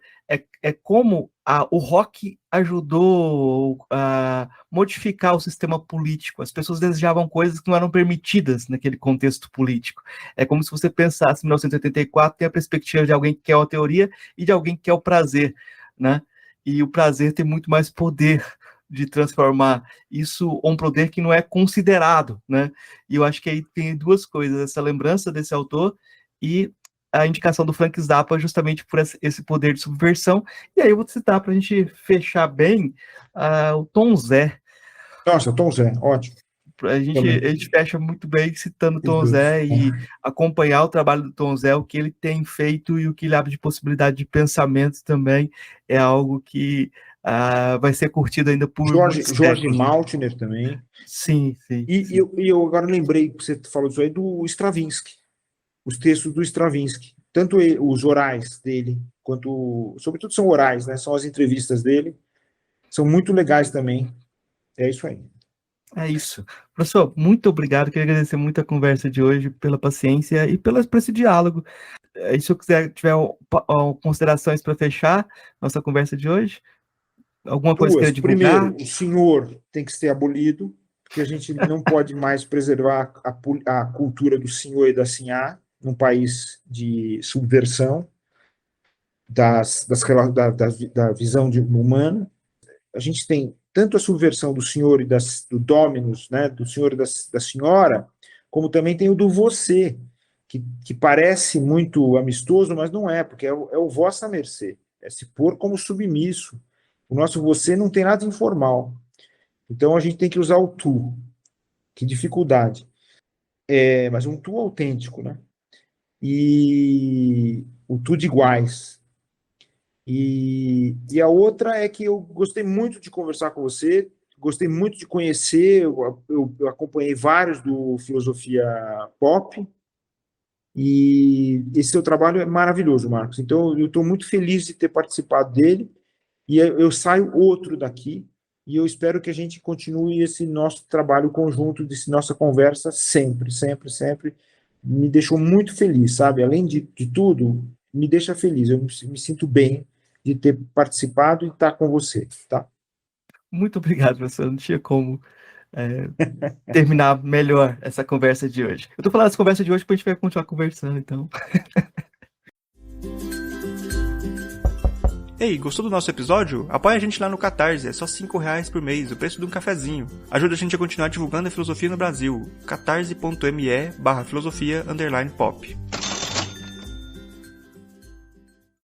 é como o rock ajudou a modificar o sistema político. As pessoas desejavam coisas que não eram permitidas naquele contexto político. É como se você pensasse em 1984, tem a perspectiva de alguém que quer a teoria e de alguém que quer o prazer, né? E o prazer tem muito mais poder de transformar isso um poder que não é considerado, né? E eu acho que aí tem duas coisas, essa lembrança desse autor e a indicação do Frank Zappa justamente por esse poder de subversão. E aí eu vou citar para a gente fechar bem o Tom Zé. Nossa, Tom Zé, ótimo. A gente fecha muito bem citando o Tom Zé e acompanhar o trabalho do Tom Zé, o que ele tem feito e o que ele abre de possibilidade de pensamento também é algo que vai ser curtido ainda por Jorge Maltner também. Sim, sim. E eu agora lembrei que você falou disso aí do Stravinsky, os textos do Stravinsky, tanto os orais dele, quanto, sobretudo são orais, né? São as entrevistas dele, são muito legais também. É isso aí. É isso. Professor, muito obrigado. Queria agradecer muito a conversa de hoje, pela paciência e por esse diálogo. E se eu tiver considerações para fechar nossa conversa de hoje, alguma coisa que queira divulgar? Primeiro, o senhor tem que ser abolido, porque a gente não pode mais preservar a cultura do senhor e da sinhá num país de subversão da visão humana. A gente tem tanto a subversão do senhor e do dominus, né, do senhor e da senhora, como também tem o do você, que parece muito amistoso, mas não é, porque é o vossa mercê, é se pôr como submisso. O nosso você não tem nada informal. Então a gente tem que usar o tu. Que dificuldade. Mas um tu autêntico, né? E o tu de iguais. E a outra é que eu gostei muito de conversar com você, gostei muito de conhecer, eu acompanhei vários do Filosofia Pop, e esse seu trabalho é maravilhoso, Marcos. Então, eu estou muito feliz de ter participado dele, e eu saio outro daqui, e eu espero que a gente continue esse nosso trabalho conjunto, nossa conversa sempre, sempre, sempre. Me deixou muito feliz, sabe? Além de tudo, me deixa feliz, eu me sinto bem de ter participado e estar com você, tá? Muito obrigado, professor. Não tinha como terminar melhor essa conversa de hoje. Eu tô falando essa conversa de hoje porque a gente vai continuar conversando, então. Ei, gostou do nosso episódio? Apoia a gente lá no Catarse, é só R$5 por mês, o preço de um cafezinho. Ajuda a gente a continuar divulgando a filosofia no Brasil. catarse.me/filosofia_pop.